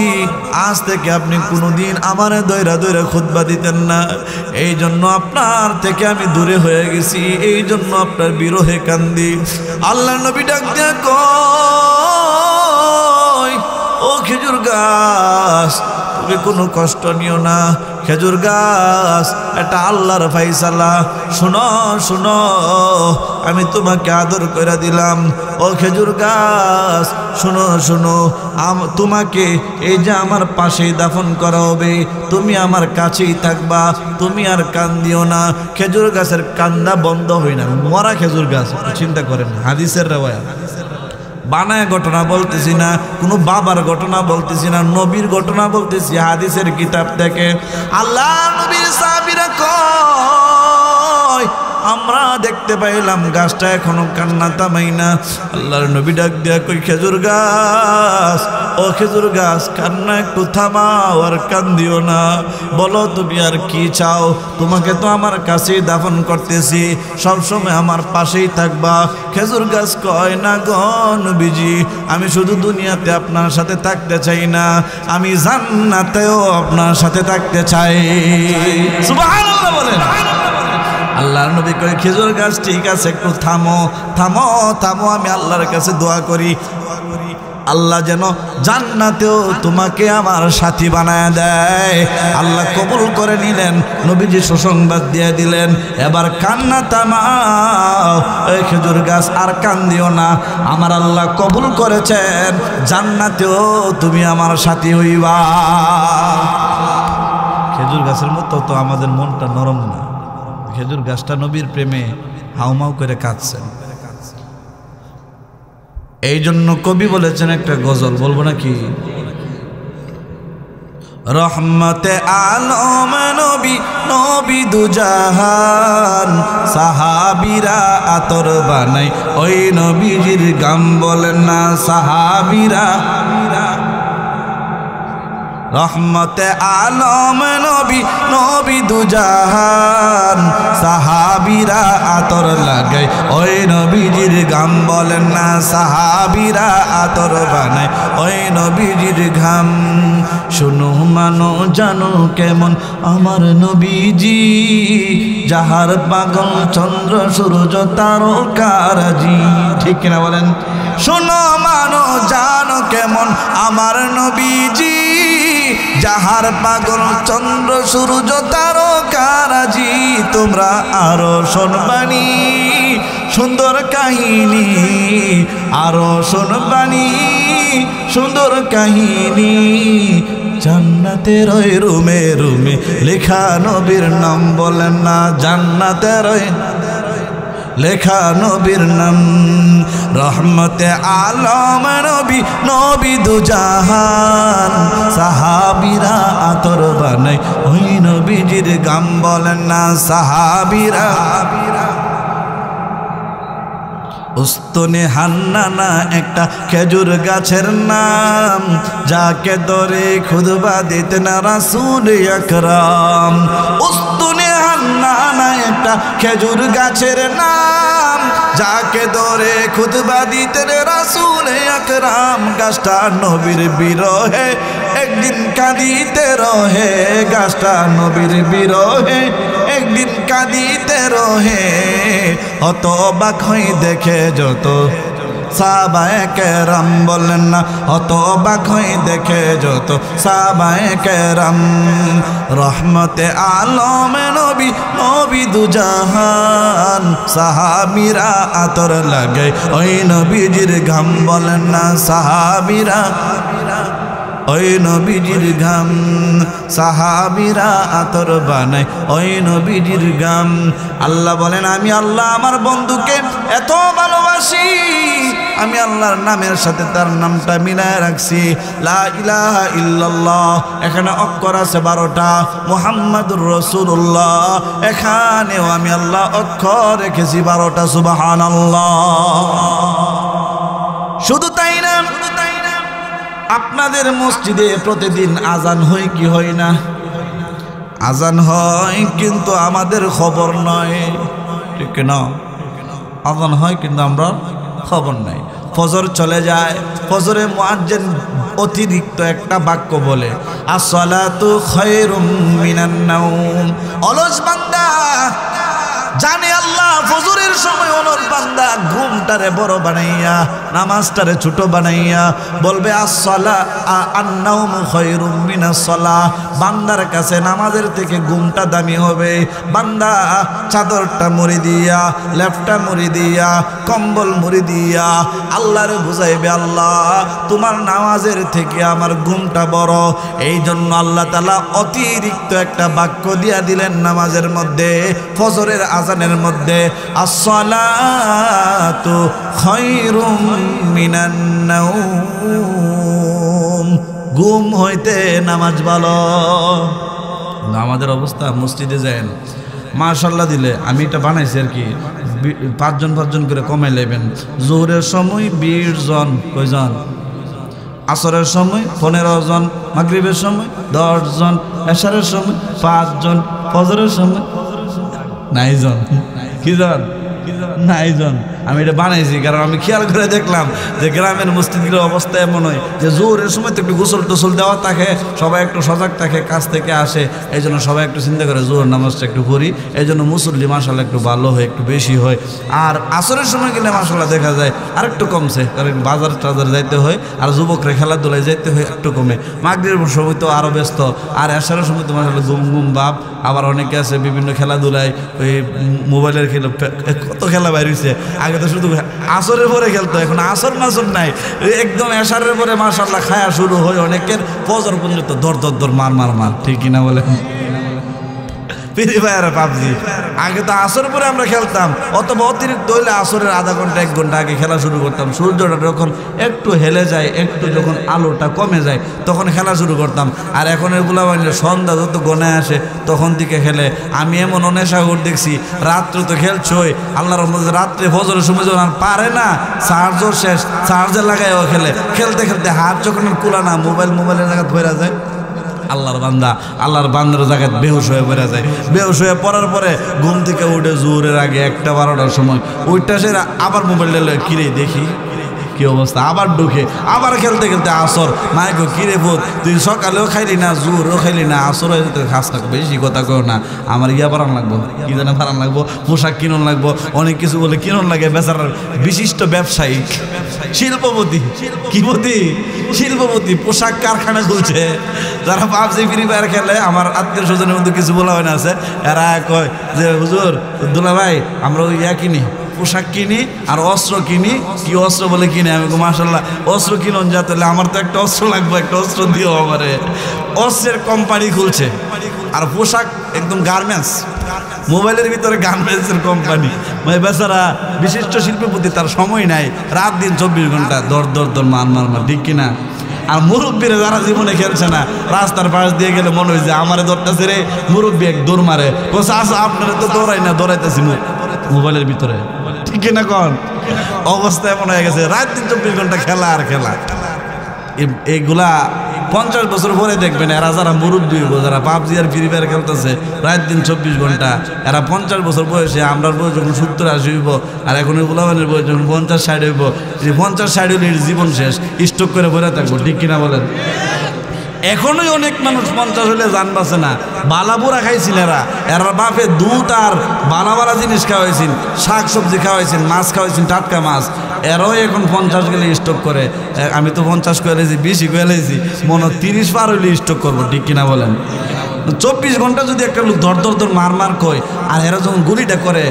আজ থেকে আপনি কোনোদিন আমারে দইরা দইরা খুতবা দিতেন না, এই জন্য আপনার থেকে আমি দূরে হয়ে গেছি, এই জন্য আপনার বিরহে কান্দি। আল্লাহর নবী ডাক দিয়া কয়, ও খেজুর গাছ তুমি কোনো কষ্ট নিও না, খেজুর গাছ এটা আল্লাহর ফাইসালা, শুনো শুনো আমি তোমাকে আদর করে দিলাম। ও খেজুর গাছ শুনো শুনো, তোমাকে এই যে আমার পাশেই দাফন করা হবে, তুমি আমার কাছেই থাকবা, তুমি আর কান্দিও না। খেজুর গাছের কান্দা বন্ধ হয় না, মরা খেজুর গাছ। চিন্তা করেন, হাদিসের রেওয়ায়াত, বানায় ঘটনা বলতেছি না, কোনো বাবার ঘটনা বলতেছি না, নবীর ঘটনা বলতেছি হাদিসের কিতাব থেকে। আল্লাহ নবীর সাহাবীরা কয়, আমরা দেখতে পাইলাম গাছটা এখনো কান্না থামাই না। আল্লাহর নবী ডাক দিয়া কই, খেজুর গাছ, ও খেজুর গাছ কান্না একটু থামাও আর কান্দিও না, বলো তুমি আর কি চাও? তোমাকে তো আমার কাছেই দাফন করতেছি, সবসময় আমার পাশেই থাকবা। খেজুর গাছ কয়, না গো নবীজি, আমি শুধু দুনিয়াতে আপনার সাথে থাকতে চাই না, আমি জান্নাতেও আপনার সাথে থাকতে চাই। সুবহানাল্লাহ বলেন। আল্লাহর নবী কয়, খেজুর গাছ ঠিক আছে, একটু থামো থামো থামো, আমি আল্লাহর কাছে দোয়া করি। আল্লাহ যেন জান্নাতেও তোমাকে আমার সাথী বানায় দেয়। আল্লাহ কবুল করে নিলেন, নবীজি সুসংবাদ দিয়ে দিলেন, এবার কান্না থামাও, এই খেজুর গাছ আর কান্দিও না, আমার আল্লাহ কবুল করেছেন, জান্নাতেও তুমি আমার সাথী হইবা। খেজুর গাছের মতো তো আমাদের মনটা নরম না, খেজুর গাছটা নবীর প্রেমে হাউমাউ করে কাঁদছেন। এই জন্য কবি বলেছেন একটা গজল, বলবো নাকি? রহমতে আলম নবী, নবী দুজাহান, সাহাবীরা আতর বানাই ওই নবীজির গাম, বলেন না সাহাবীরা। রহমতে আলম নবী, নবী দুজাহান, সাহাবীরা আতর লাগাই ওই নবীজির গাম, বলেন না সাহাবীরা আতর বানায় ওই নবীজির ঘাম। শুনো মানো জানো কেমন আমার নবীজি, যাহার পাগল চন্দ্র সূর্য তারকারাজি। ঠিক কিনা বলেন? শুনো মানো জানো কেমন আমার নবীজি, যাহার পাগল চন্দ্র সূর্য তারকারাজি। তোমরা আরো শোনবানি সুন্দর কাহিনী, আরো শোনবানি সুন্দর কাহিনী, জান্নাতের ওই রুমে রুমে লেখা নবীর নাম, বলেন না জান্নাতের ওই লেখা নবীর নাম। রহমতে আলম নবী, নবী দুজাহান, সাহাবীরা আতর বানাই ওই নবীজির গাম, বলেন না সাহাবীরা। উস্তনে হান্নানা একটা খেজুর গাছের নাম, যাকে ধরে খুতবা দিতেন রাসূল আকরাম। উস্তনে হান্নানা একটা খেজুর গাছের নাম, যাকে ধরে খুতবা দিতেন রাসূল আকরাম। গাছটা নবীর বিরহে একদিন কাঁদিতে রহে, গাছটা নবীর বিরহে একদিন কাঁদিতে রহে। অত অবাক হই দেখে যত সাহাবায়ে কেরাম, বলেন না অত অবাক হই দেখে যত সাহাবায়ে কেরাম। রহমতে আলম নবী, নবী দুজাহান, সাহাবীরা আতর লাগাই ওই নবীজির ঘাম, বলেন না সাহাবীরা ওই নবীজির ঘাম। সাহাবীরা আতর বানায় ওই নবীজির গাম। আল্লাহ বলেন আমি আল্লাহ আমার বন্ধুকে এত ভালোবাসি, আমি আল্লাহর নামের সাথে তার নামটা মিলায় রাখছি, লা ইলাহা ইল্লাল্লাহ। এখানে অক্ষর আছে 12টা, মুহাম্মাদুর রাসূলুল্লাহ এখানেও আমি আল্লাহ অক্ষর রেখেছি 12টা। সুবহানাল্লাহ। শুধু তাই না, আপনাদের মসজিদে প্রতিদিন আজান হয় কি হয় না? আজান হয়, কিন্তু আমাদের খবর নয়, ঠিক না? আজান হয় কিন্তু আমরা খবর নাই। ফজর চলে যায়, ফজরে মুয়াজ্জিন অতিরিক্ত একটা বাক্য বলে, আসসালাতু খায়রুম মিনান নাওম। অলস বান্দা জানে আল্লাহ ফজরের সময় অলস বান্দা ঘুমটারে বড় বানাইয়া নামাজটারে ছোট বানাইয়া বলবে আন-নাওমু খায়রুম মিনাস সালাহ। বান্দার কাছে নামাজের থেকে ঘুমটা দামি হবে। বান্দা চাদরটা মুড়ি দিয়া, লেপটা মুড়ি দিয়া, কম্বল মুড়ি দিয়া আল্লাহরে বুঝাইবে, আল্লাহ তোমার নামাজের থেকে আমার ঘুমটা বড়। এই জন্য আল্লাহ তাআলা অতিরিক্ত একটা বাক্য দিয়া দিলেন নামাজের মধ্যে, ফজরের আজানের মধ্যে, আসসালাতু খায়রুম মিনান নাওম। ঘুম হইতে নামাজ ভালো। আমাদের অবস্থা, মসজিদে যান মাশাআল্লাহ দিলে, আমি এটা বানাইছি আর কি, 5 জন করে কমাই নেবেন। জোহরের সময় 20 জন, কয়জন? আসরের সময় 15 জন, মাগরিবের সময় 10 জন, এশারের সময় 5 জন, ফজরের সময় 9 জন। কি জন? 9 জন। আমি এটা বানাইছি, কারণ আমি খেয়াল করে দেখলাম যে গ্রামের মসজিদের অবস্থা এমন হয় যে জোহরের সময় তো একটু গোসল টোসল দেওয়া থাকে, সবাই একটু সজাগ থাকে, কাজ থেকে আসে, এই জন্য সবাই একটু চিন্তা করে জোহর নামাজটা একটু পড়ি, এই জন্য মুসল্লি মাশাআল্লাহ একটু ভালো হয়, একটু বেশি হয়। আর আসরের সময় গেলে মাশাআল্লাহ দেখা যায় আরেকটু কমছে, কারণ বাজার টাজার যাইতে হয় আর যুবকরা খেলাধুলায় যাইতে হয়, একটু কমে। মাগরিবের সময় তো আরও ব্যস্ত, আর এশারের সময় তো মাশাআল্লাহ ঘুম ঘুম ভাব। আবার অনেকে আছে বিভিন্ন খেলাধুলায়, ওই মোবাইলের খেলা, কত খেলা বাইরেছে। আগে তো শুধু আসরের পরে খেলতো, এখন আসর মাসর নাই, একদম এশারের পরে মাশাআল্লাহ খায়া শুরু হয় অনেকের, ফজর পর্যন্ত দর দর দর মার মার মার, ঠিক কিনা বলে? Free fire, PUBG. আগে তো আসর পরে আমরা খেলতাম, অথবা অতিরিক্ত হইলে আসরের আধা ঘন্টা 1 ঘন্টা আগে খেলা শুরু করতাম। সূর্যটা যখন একটু হেলে যায়, একটু যখন আলোটা কমে যায়, তখন খেলা শুরু করতাম। আর এখন এগুলা মানে সন্ধ্যা যত গনায় আসে তখন থেকে খেলে। আমি এমন অনেশাগর দেখছি, রাত্রে তো খেলছই, আল্লাহর রহমতে রাত্রে ফজরের সময় যখন আর পারে না, চার্জও শেষ, চার্জে লাগাইও খেলে। খেলতে খেলতে হাত যখন কুলা না, মোবাইলের জায়গা ধরে যায়, আল্লাহর বান্দার জায়গায় বেহুশ হয়ে পড়ে যায়। বেহুশ হয়ে পড়ার পরে ঘুম থেকে উঠে জোরের আগে 1টা 12টার সময় ওইটা সে আবার মোবাইলটা কিরে দেখি কি অবস্থা, আবার ঢুকে আবার খেলতে খেলতে আসর। মাইকো কিরে বোধ, তুই সকালেও খাইলি না, জোরও খাইলি না, আসর হয়ে যেতে খাস না, বেশি কথা কেউ না। আমার বাড়ান লাগবো, কি জানে বাড়ান লাগবো, পোশাক কিনুন লাগবো, অনেক কিছু বলে কিনুন লাগে। বেচারার বিশিষ্ট ব্যবসায়িক শিল্পপতি, শিল্পপতি পোশাক কারখানা খুলছে। যারা পাবজি ফ্রি ফায়ার খেলে, আমার আত্মীয় স্বজনের মধ্যে কিছু বলা হয় না আছে, এরা কয় যে হুজুর দুলা ভাই আমরা ওই কিনি, পোশাক কিনি আর অস্ত্র কিনি। কি অস্ত্র বলে কিনে? আমি মাশাআল্লাহ অস্ত্র কিনুন যা, তাহলে আমার তো একটা অস্ত্র লাগবে, একটা অস্ত্র দিও আমারে। অস্ত্রের কোম্পানি খুলছে, আর পোশাক একদম গার্মেন্টস, মোবাইলের ভিতরে গার্মেন্টসের কোম্পানি। মানে বেচারা বিশিষ্ট শিল্পপতি, তার সময় নাই, রাত দিন 24 ঘন্টা দর দর দর মার মার মার, ঠিক কিনা? আর মুরব্বীরা যারা জীবনে খেলছে না, রাস্তার পাশ দিয়ে গেলে মনে হয় যে আমারে দৌড়তেছে রে, মুরব্বী এক দৌড় মারে, আপনারা তো দৌড়াই না, দৌড়াইতেছি মোবাইলের ভিতরে, ঠিক কিনা? কোন অবস্থা এমন হয়ে গেছে, রাত দিন 24 ঘন্টা খেলা আর খেলা। এইগুলা 50 বছর পরে দেখবেন, এরা যারা মুরব্বী, যারা পাবজি আর ফ্রি ফায়ার খেলতেছে রাত দিন 24 ঘন্টা, এরা 50 বছর বয়সে, আমরার বয়স যখন 70-80 হইব, আর এখন গুলাবানের বয়স যখন 50-60 হইব, 50-60 হইলে জীবন শেষ, স্টক করে ভরে থাকবো, ঠিক কিনা বলেন? এখনোই অনেক মানুষ 50 হলে জান বাঁচে না। বালাপুরা খাইছিল এরা বাপে দুধ আর বালা জিনিস খাওয়াইছেন, শাক সবজি খাওয়াইছেন, মাছ খাওয়াইছেন, টাটকা মাছ। এরাও এখন 50 গেলে স্টক করে। আমি তো 50 করে লেছি, বেশি করে লেছি, মনে 30 পার হইলে স্টক করবো, ঠিক কিনা বলেন? 24 ঘন্টা যদি একটা লোক ধর ধর ধর মার মার কয়, আর এরা যখন গুলিটা করে,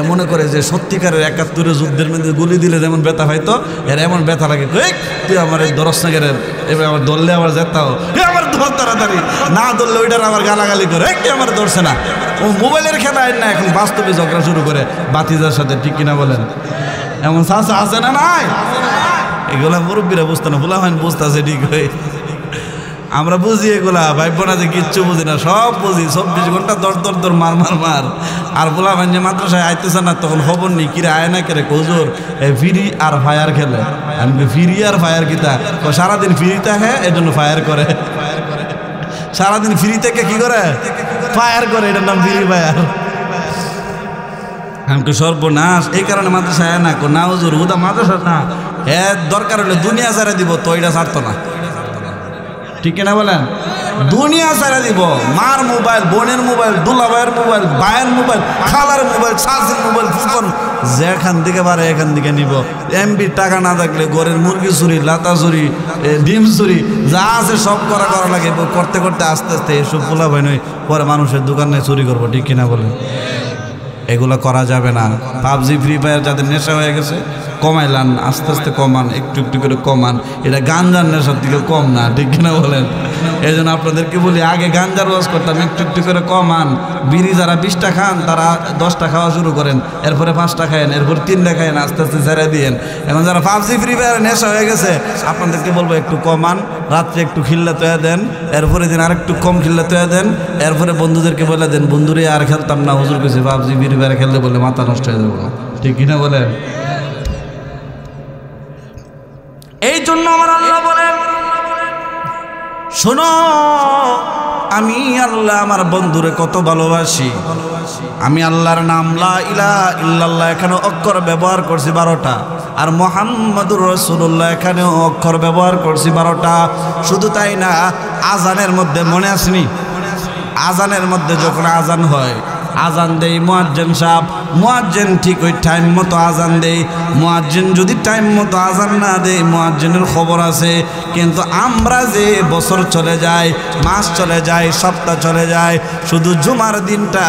মনে করে যে সত্যিকারের 71 যুদ্ধের মধ্যে গুলি দিলে যেমন ব্যথা হয়তো, এরা এমন ব্যথা লাগে, তুই আমার এই দরসনাগের এবার আমার ধরলে আবার যেতাও, আমার ধর তাড়াতাড়ি, না ধরলে ওইটার আবার গালাগালি করে, কি আমার ধরছে না। ও মোবাইলের খেলা না, এখন বাস্তবে ঝগড়া শুরু করে বাতিজার সাথে, ঠিক কিনা বলেন? এমন চাষা আছে না নাই? এগুলা মুরব্বীরা বুঝতে না, ভুলা হয় বুঝতেছে, ঠিক হয়ে আমরা বুঝি এগুলা, ভাইব না যে কিচ্ছু বুঝি না, সব বুঝি। 24 ঘন্টা দর দর দর মার মার মার। আর বলা ভাই যে মাদ্রাসায় আইতেছে না, তখন খবর নেই, কিরে আয় না কেরে, হুজুর ফ্রি আর ফায়ার খেলে। আমি ফ্রি আর ফায়ার কিতা? সারাদিন ফ্রি থাকে, এই জন্য ফায়ার করে। সারাদিন ফ্রি থেকে কি করে? ফায়ার করে, এটার নাম ফ্রি ফায়ার। আমাকে সর্বনাশ, এই কারণে মাদ্রাসায় আয় না হুজুর, হুদা মাদ্রাসা না, দরকার হলে দুনিয়া ছাড়া দিব, তো এটা ছাড়তো না, ঠিক কিনা বলেন? দুনিয়া ছাড়া দিব, মার মোবাইল, বোনের মোবাইল, দুলাভাইয়ের মোবাইল, ভাইয়ের মোবাইল, খালার মোবাইল, শাশুর মোবাইল, ফুকন যেখান থেকে পারে এখান থেকে নিব। এমবি টাকা না থাকলে ঘরের মুরগি চুরি, লাতা চুরি, ডিম চুরি, যা আছে সব করা লাগে। করতে করতে আস্তে আস্তে এসব পোলা ভাই নয়, পরে মানুষের দোকানে চুরি করবো, ঠিক কিনা বলেন? এগুলো করা যাবে না। পাবজি ফ্রি ফায়ার যাদের নেশা হয়ে গেছে, কমাইলান, আস্তে আস্তে কমান, একটু একটু করে কমান। এটা গাঞ্জার নেশার থেকে কম না, ঠিক কিনা বলেন? এই জন্য আপনাদেরকে বলি, আগে গাঞ্জার ওয়াজ করতাম, একটু একটু করে কমান। বিড়ি যারা 20টা খান, তারা 10টা খাওয়া শুরু করেন, এরপরে 5টা খায়েন, এরপর 3টা খায়েন, আস্তে আস্তে ছেড়ে দিয়েন। এখন যারা পাবজি ফ্রি ফায়ার নেশা হয়ে গেছে, আপনাদেরকে বলবো একটু কমান, রাত্রে একটু খিল্লা তৈয়া দেন, এরপরে দিন আর একটু কম খিল্লা তৈয়া দেন, এরপরে বন্ধুদেরকে বলে দেন, বন্ধুরে আর খেলতাম না, হুজুর কইছে পাবজি ফ্রি ফায়ার খেলতে বললে মাথা নষ্ট হয়ে যাবো, ঠিক কিনা বলেন? এই জন্য আমার আল্লাহ বলেন, শোনো আমি আল্লাহ আমার বন্ধুরে কত ভালোবাসি। আমি আল্লাহর নাম লা ইলাহা ইল্লাল্লাহ এখানে অক্ষর ব্যবহার করছি 12টা, আর মুহাম্মাদুর রাসূলুল্লাহ এখানেও অক্ষর ব্যবহার করছি 12টা। শুধু তাই না, আজানের মধ্যে মনে আসেনি, আজানের মধ্যে যখন আজান হয়, আজান দেই মুয়াজ্জিন সাহেব, মুয়াজ্জিন ঠিক ওই টাইম মতো আজান দেই। মুয়াজ্জিন যদি টাইম মতো আজান না দেয়, মুয়াজ্জিনের খবর আছে। কিন্তু আমরা যে বছর চলে যায়, মাস চলে যায়, সপ্তাহ চলে যায়, শুধু জুমার দিনটা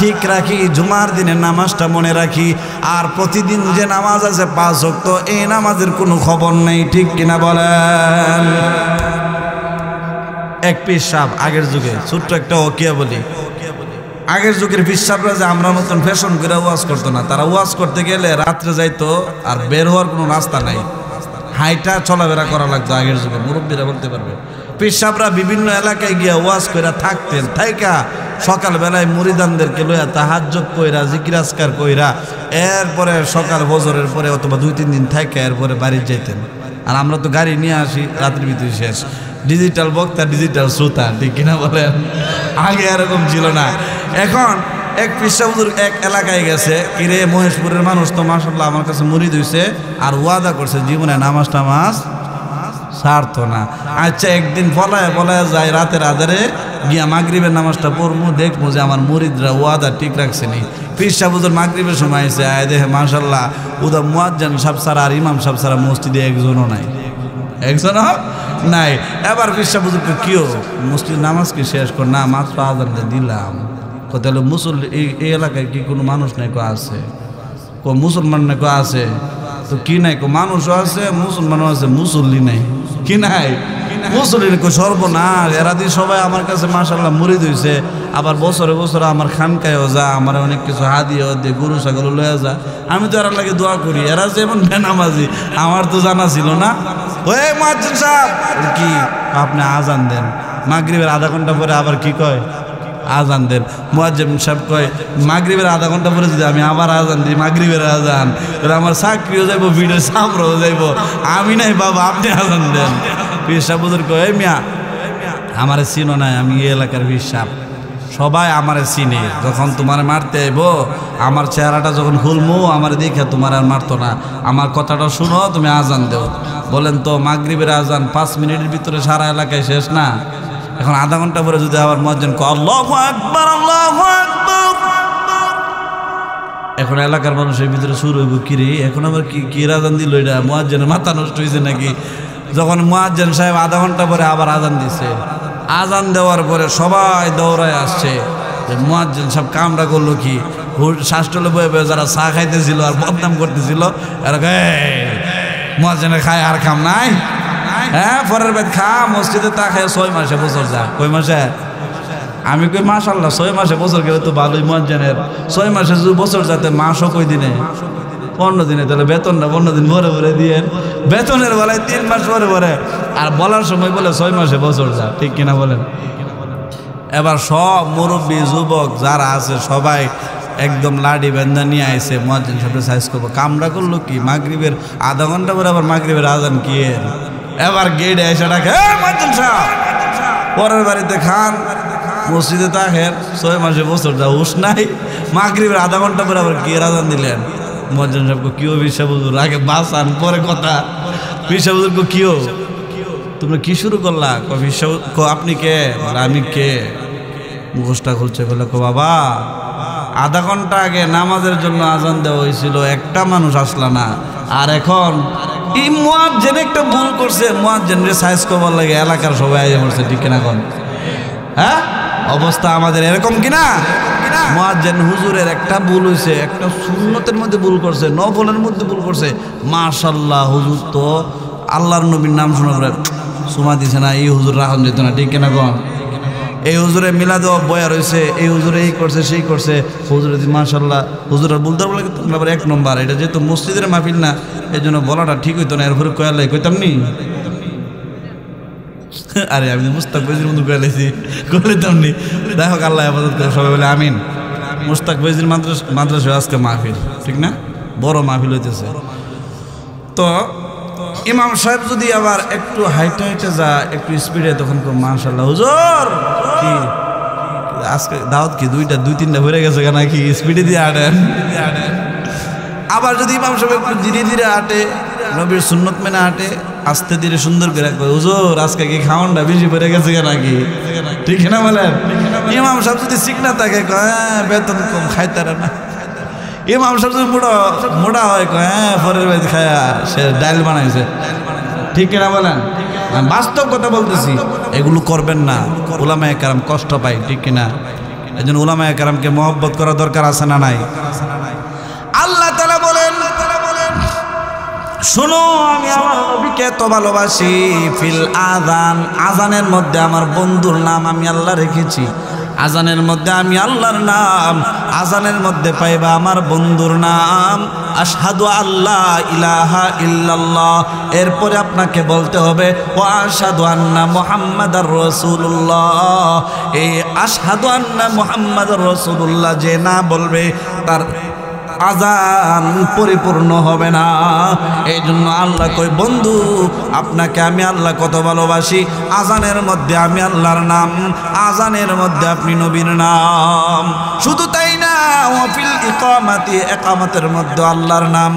ঠিক রাখি, জুমার দিনের নামাজটা মনে রাখি। আর প্রতিদিন যে নামাজ আছে 5 ওয়াক্ত, এই নামাজের কোনো খবর নেই। ঠিক কিনা বলেন? এক পীর সাহেব আগের যুগে, ছোট্ট একটা ওকিয়া বলি, আগের যুগের পীর সাহেবরা যে আমরা মতন ফ্যাশন করে ওয়াজ করতো না। তারা ওয়াজ করতে গেলে রাত্রে যাইতো, আর বের হওয়ার কোনো রাস্তা নাই, হাইটা চলাফেরা করা লাগতো। আগের যুগে মুরব্বীরা বলতে পারবে। পীর সাহেবরা বিভিন্ন এলাকায় গিয়া ওয়াজ কইরা থাকতেন, থাইকা সকালবেলায় মুরিদানদেরকে লইয়া তাহাজ্জুদ কইরা, জিকির আজকার কইরা, এরপরে সকাল ফজরের পরে অথবা 2-3 দিন থাইকা এরপরে বাড়ি যেতেন। আর আমরা তো গাড়ি নিয়ে আসি, রাত্রির ভিতরে শেষ। ডিজিটাল বক্তা, ডিজিটাল শ্রোতা, ঠিক কিনা বলেন? আগে এরকম ছিল না। এখন এক পীর সাহেব হুজুর এক এলাকায় গেছে, কিরে মহেশপুরের মানুষ তো মাশাআল্লাহ আমার কাছে মুরিদ হইছে, আর ওয়াদা করছে জীবনে নামাজ টামাজ ছাড়তো না। আচ্ছা, একদিন পলায় পলায় যায়, রাতের আধারে গিয়া মাগরিবের নামাজটা পড়বো, দেখবো যে আমার মুরিদরা ওয়াদা ঠিক রাখছে নি। পীর সাহেব হুজুর মাগরিবের সময় এসে আয় দেখে মাশাআল্লাহ উদা মুয়াজ্জিন সাহেব ছাড়া আর ইমাম সাহেব ছাড়া মসজিদে একজনও নাই, একজনও নাই। এবার পীর সাহেব হুজুরকে কিও মসজিদ নামাজ কি শেষ কর? না, মাত্র আজানটা দিলাম। তাহলে মুসল্লি এই এলাকায় কি কোনো মানুষ নাই? কো আছে। কো মুসলমান নাই? কো আছে। তো কি নাই? কো মানুষও আছে, মুসলমানও আছে, মুসল্লি নাই। কি নাই? মুসল্লি নাই। কো সর্বনাশ, এরা দিয়ে সবাই আমার কাছে মাশাআল্লাহ মুরিদ হইছে, আবার বছরে বছরে আমার খানকায়ও যা, আমার অনেক কিছু হাদিয়া দিয়ে, গরু ছাগল লয়ে যা। আমি তো এরা লাগে দোয়া করি, এরা যেমন বেনামাজি, আমার তো জানা ছিল না। ওই মুয়াজ্জিন সাহেব, কি আপনি আজান দেন, মাগরিবের আধা ঘন্টা পরে আবার কি কয় আজান দেন। মুয়াজ্জিন সাহেব কয় মাগরিবের আধা ঘন্টা পরে যদি আমি আবার আজান দিই, মাগরিবের আজান, তাহলে আমার চাকরিও যাইব, ভিড়ের সামরাও যাইব। আমি নাই বাবা, আপনি আজান দেন। পীর সাহেব হুজুর কয় মিয়া আমারে চিনো নাই, আমি এই এলাকার পীর সাহেব, সবাই আমারে চিনে। যখন তোমার মারতে আইব, আমার চেহারাটা যখন খুলমু, আমার দেখে তোমার আর মারতো না। আমার কথাটা শুনো, তুমি আজান দেও। বলেন তো মাগরিবের আজান 5 মিনিটের ভিতরে সারা এলাকায় শেষ না? এখন আধা ঘন্টা পরে যদি আবার মুয়াজ্জিন কয় আল্লাহু আকবার, আল্লাহু আকবার, এখন এলাকার মানুষের ভিতরে শুরু হইব, কিরে এখন আবার কি আজান দিল, এটা মুয়াজ্জিনের মাথা নষ্ট হয়েছে নাকি? যখন মুয়াজ্জিন সাহেব আধা ঘন্টা পরে আবার আজান দিছে, আজান দেওয়ার পরে সবাই দৌড়ায় আসছে যে মুয়াজ্জিন সাহেব কামটা করলো কি? শ্বাসটলে বয়ে বয়ে যারা চা খাইতেছিল আর বদনাম করতেছিল, এরা মুয়াজ্জিনের খায় আর কাম নাই। হ্যাঁ, পরের বেদ খা, মসজিদে তা খায় 6 মাসে বছর যা। কই মাসে? আমি কই মাশাআল্লাহ 6 মাসে বছর গেলে তো ভালোই। মুয়াজ্জিনের 6 মাসে যদি বছর যাতে, মাসও কই দিনে? 15 দিনে। তাহলে বেতনটা 15 দিন ভরে ভরে দিয়ে, বেতনের বেলায় 3 মাস ভরে ভরে, আর বলার সময় বলে 6 মাসে বছর যা। ঠিক কিনা বলেন? এবার সব মুরব্বী যুবক যারা আছে সবাই একদম লাডি বেন্দা নিয়ে আইছে, মুয়াজ্জিন সাহেব সাইজ করবো। কামড়া করলো কি? মাগরিবের আধা ঘন্টা পরে আবার মাগরিবের আজান কি? এবার গেটে এসে ডাকে মুয়াজ্জিন সাহেব, পরের বাড়িতে খান, মসজিদে তাহের 6 মাসে বছর যা, হুশ নাই। মাগরিবের আধা ঘন্টা পরে আবার কি আজান দিলেন? মুয়াজ্জিন সাহেব কি ও পীর সাহেব হুজুর, আগে বাসান পরে কথা। পীর সাহেব হুজুর কি ও তোমরা কি শুরু করলা? পীর সাহেব আপনি কে? আমি কে? মুখোশটা খুলছে, বলে কো বাবা আধা ঘন্টা আগে নামাজের জন্য আজান দেওয়া হয়েছিল, একটা মানুষ আসলা না, আর এখন এই মুয়াজ্জিন একটা ভুল করছে, মুয়াজ্জিনের সাইজ করবার লাগে এলাকার সবাই আইয়া পড়ছে। ঠিক কিনা কোন? হ্যাঁ, অবস্থা আমাদের এরকম কিনা? মুয়াজ্জিন হুজুরের একটা ভুল হয়েছে, একটা সুন্নতের মধ্যে ভুল করছে, নফলের মধ্যে ভুল করছে। মাশাআল্লাহ, হুজুর তো আল্লাহর নবীর নাম শোনার পরে সুমা দিছে না, এই হুজুর রাখুন যেত না। ঠিক কিনা কোন? এই হুজুরে মিলাদ বয়া রয়েছে, এই হুজুরে এই করছে সেই করছে, হুজুরে মাশাআল্লাহ হুজুরের বলতে বলে আবার 1 নম্বর। এটা যেহেতু মসজিদের মাহফিল না, এই জন্য বলাটা ঠিক হইতো না। এরপরে কয়ালাই কইতাম নি, আরে আমি মুস্তাক বেজির মধ্যে কয়ালাইছি, কইতাম নি। দেখো আল্লাহ হেফাজত করে, সবাই বলে আমিন। মুস্তাক বেজির মাদ্রাসায় আজকে মাহফিল, ঠিক না? বড় মাহফিল হইতেছে। তো ইমাম সাহেব যদি আবার একটু হাইটে হাইটে যা একটু স্পিডে, তখন মাশাআল্লাহ হুজুর কি আজকে দাওয়াত কি দুই তিনটা হয়ে গেছে নাকি, স্পিডে দিয়ে হাঁটেন। আবার যদি ইমাম সাহেব একটু ধীরে ধীরে হাঁটে, নবীর সুন্নত মেনে হাঁটে, আস্তে ধীরে সুন্দর করে কয় হুজুর আজকে কি খাওয়ানটা বেশি পড়ে গেছে নাকি, ঠিক না বলেন? ইমাম সাহেব যদি শিখনা থাকে কয় বেতন কম খাইতারে না। ইমাম সাহেব যদি মোটা হয় কয় পরের বাড়িতে খায়া সে ডাইল বানাইছে, ঠিক না বলেন? বাস্তব কথা বলতেছি, এগুলো করবেন না, উলামায়ে কেরাম কষ্ট পায়, ঠিক কিনা? এই জন্য উলামায়ে কেরামকে মহব্বত করা দরকার আছে না নাই? আল্লাহ তাআলা বলেন, শোনো আমি আমার নবীকে তো ভালোবাসি। ফিল আযান, আযানের মধ্যে আমার বন্ধুর নাম আমি আল্লাহ রেখেছি। আযানের মধ্যে আমি আল্লাহর নাম, আযানের মধ্যে পাইবা আমার বন্ধুর নাম। আশহাদু আল্লাহ ইলাহা ইল্লাল্লাহ, এরপরে আপনাকে বলতে হবে ওয়া আশহাদু আন্না মুহাম্মাদার রাসূলুল্লাহ। এই আশহাদু আন্না মুহাম্মাদার রাসূলুল্লাহ যে না বলবে তার আযান পরিপূর্ণ হবে না। এই জন্য আল্লাহ কই বন্ধু আপনাকে আমি আল্লাহ কত ভালোবাসি। আযানের মধ্যে আমি আল্লাহর নাম, আযানের মধ্যে আপনি নবীর নাম। শুধু তাই না, ওয়াফিল ইকামাতি, ইকামতের মধ্যে আল্লাহর নাম,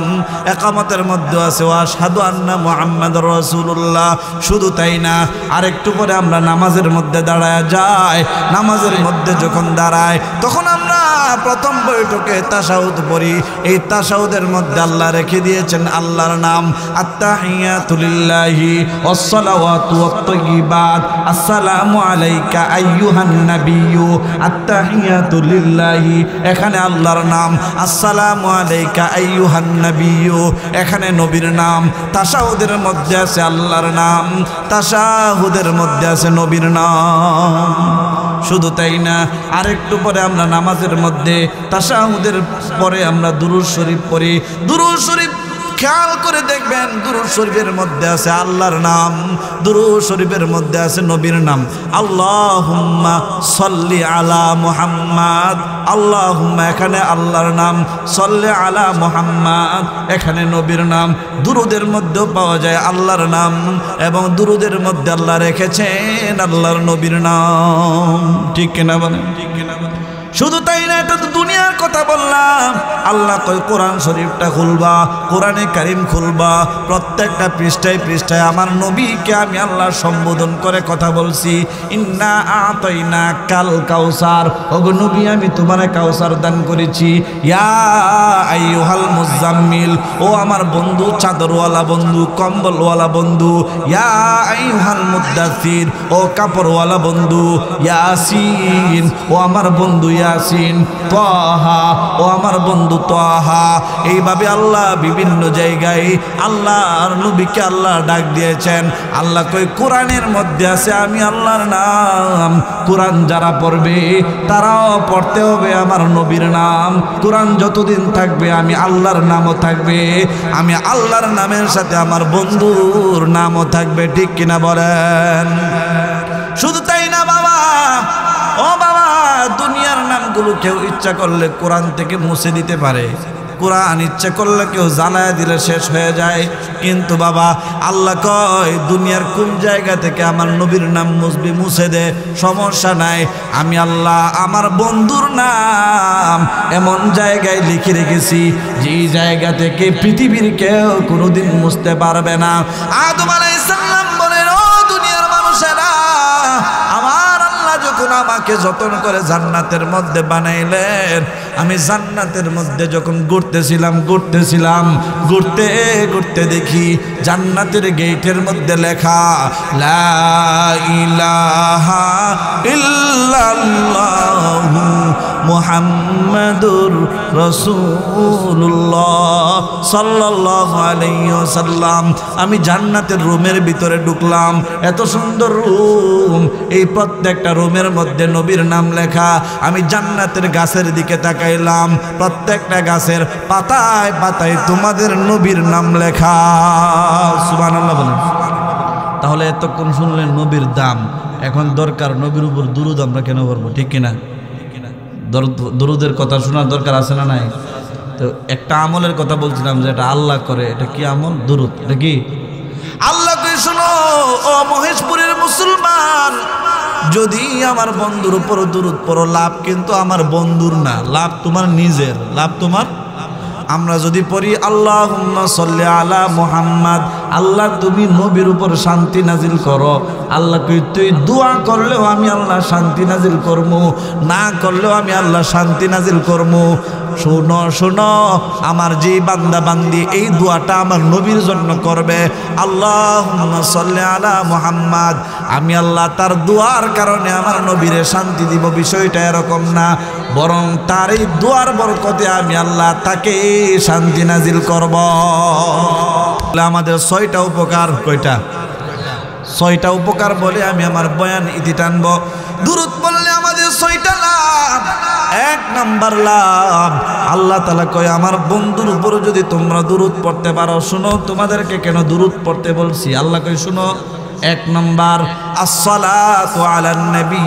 ইকামতের মধ্যে আছে ওয়া আশহাদু আন্না মুহাম্মাদুর রাসূলুল্লাহ। শুধু তাই না, আরেকটু পরে আমরা নামাজের মধ্যে দাঁড়ায় যাই। নামাজের মধ্যে যখন দাঁড়ায় তখন আমরা প্রথম বৈঠকে তাশাহুদ পড়ি। এই তাশাহুদের মধ্যে আল্লাহ রেখে দিয়েছেন আল্লাহর নাম। আত্তাহিয়াতু লিল্লাহি ওয়াসসালাওয়াতু ওয়াত-তাইয়্যিবাত, আসসালামু আলাইকা আইয়ুহান নাবিয়্যু। আত্তাহিয়াতু লিল্লাহি, এখানে আল্লাহর নাম। আসসালামু আলাইকা আইয়ুহান নাবিয়্যু, এখানে নবীর নাম। তাশাহুদের মধ্যে আছে আল্লাহর নাম, তাশাহুদের মধ্যে আছে নবীর নাম। শুধু তাই না, আরেকটু পরে আমরা নামাজের মধ্যে তাশাহুদের পরে আমরা দুরূদ শরীফ পড়ি। দুরূদ শরীফ খেয়াল করে দেখবেন, দুরূদ শরীফের মধ্যে আছে আল্লাহর নাম, দুরূদ শরীফের মধ্যে আছে নবীর নাম। আল্লাহুম্মা সাল্লি আলা মুহাম্মাদ, আল্লাহুম্মা এখানে আল্লাহর নাম, সাল্লি আলা মুহাম্মাদ এখানে নবীর নাম। দুরূদের মধ্যেও পাওয়া যায় আল্লাহর নাম, এবং দুরূদের মধ্যে আল্লাহ রেখেছেন আল্লাহর নবীর নাম, ঠিক কিনা বলেন? ঠিক কিনা বলেন? শুধু তাই না, এটা তো দুনিয়ার কথা বললাম। আল্লাহ কয় কোরআন শরীফটা খুলবা, কোরআনে কারিম খুলবা, প্রত্যেকটা পৃষ্ঠায় পৃষ্ঠায় আমার নবীকে আমি আল্লাহ সম্বোধন করে কথা বলছি। ইন্না আতাইনা কাল কাউসার, ওগো নবী আমি তোমারে কাউসার দান করেছি। ইয়া আইয়ুহাল মুজাম্মিল, ও আমার বন্ধু চাদরওয়ালা বন্ধু, কম্বলওয়ালা বন্ধু। ইয়া আইয়ুহাল মুদ্দাসির, ও কাপড়ওয়ালা বন্ধু। ইয়াসিন, ও আমার বন্ধু ইয়াসিন। তাহা, ও আমার বন্ধু তাহা। এইভাবে আল্লাহ বিভিন্ন জায়গায় আল্লাহর নবীকে আল্লাহ ডাক দিয়েছেন। আল্লাহ কই কোরআনের মধ্যে আছে আমি আল্লাহর নাম। কোরআন যারা পড়বে তারাও পড়তে হবে আমার নবীর নাম। কোরআন যতদিন থাকবে আমি আল্লাহর নামও থাকবে, আমি আল্লাহর নামের সাথে আমার বন্ধুর নামও থাকবে, ঠিক কিনা বলেন? শুধু তাই না বাবা, ও বাবা, দুনিয়ার নামগুলো কেউ ইচ্ছা করলে কোরআন থেকে মুছে দিতে পারে, কোরআন ইচ্ছা করলে কেউ জ্বালায় দিলে শেষ হয়ে যায়। কিন্তু বাবা আল্লাহ কয় দুনিয়ার কোন জায়গা থেকে আমার নবীর নাম মুছবি, মুছে দে, সমস্যা নাই। আমি আল্লাহ আমার বন্ধুর নাম এমন জায়গায় লিখে রেখেছি যে জায়গা থেকে পৃথিবীর কেউ কোনোদিন মুছতে পারবে না। আদম আলাইহিস সালাম বলেন, ও দুনিয়ার মানুষেরা, আমার আল্লাহ যখন আমাকে যতন করে জান্নাতের মধ্যে বানাইলেন, আমি জান্নাতের মধ্যে যখন ঘুরতে ঘুরতে দেখি জান্নাতের গেটের মধ্যে লেখা লা ইলাহা ইল্লাল্লাহু মুহাম্মাদুর রাসূলুল্লাহ সাল্লাল্লাহু আলাইহি ওয়াসাল্লাম। আমি জান্নাতের রুমের ভিতরে ঢুকলাম, এত সুন্দর রুম, এই প্রত্যেকটা রুমের মধ্যে নবীর নাম লেখা। আমি জান্নাতের গাছের দিকে তাকাইলাম, প্রত্যেকটা গাছের পাতায় পাতায় তোমাদের নবীর নাম লেখা। সুবহানাল্লাহ বলেন। তাহলে এতক্ষণ শুনলেন নবীর দাম, এখন দরকার নবীর উপর দুরূদ আমরা কেন করবো, ঠিক কিনা? দুরূদের কথা শোনার দরকার আছে না নাই? তো একটা আমলের কথা বলছিলাম যে এটা আল্লাহ করে, এটা কি আমল? দুরূদ। এটা কি আল্লাহ কই শোনো ও মহেশপুরের মুসলমান, যদি আমার বন্ধুর উপর দুরূদ পড়ো, লাভ কিন্তু আমার বন্ধুর না, লাভ তোমার নিজের, লাভ তোমার। আমরা যদি পড়ি আল্লাহুম্মা সাল্লি আলা মুহাম্মাদ, আল্লাহ তুমি নবীর উপর শান্তি নাজিল করো, আল্লাহ কই তুই দোয়া করলেও আমি আল্লাহ শান্তি নাজিল করবো, না করলেও আমি আল্লাহ শান্তি নাজিল করবো। শোনো শোনো, আমার যে বান্দা বান্দি এই দোয়াটা আমার নবীর জন্য করবে, আল্লাহুম্মা সাল্লি আলা মুহাম্মাদ, আমি আল্লাহ তার দোয়ার কারণে আমার নবীরে শান্তি দিব। বিষয়টা এরকম না, বরং তার এই দোয়ার বরকতে আমি আল্লাহ তাকে শান্তি নাজিল করব। আমাদের 6টা উপকার, কয়টা? 6টা উপকার বলে আমি আমার বয়ান ইতি টানবো। দুরূদ পড়লে আমাদের 6টা লাভ। 1 নাম্বার লাভ, আল্লাহ তাআলা কয় আমার বন্ধুর উপর যদি তোমরা দুরূদ পড়তে পারো। শুনো তোমাদেরকে কেন দুরূদ পড়তে বলছি, আল্লাহ কয় শুনো। 1 নাম্বার, আসসালাতু আলান নবী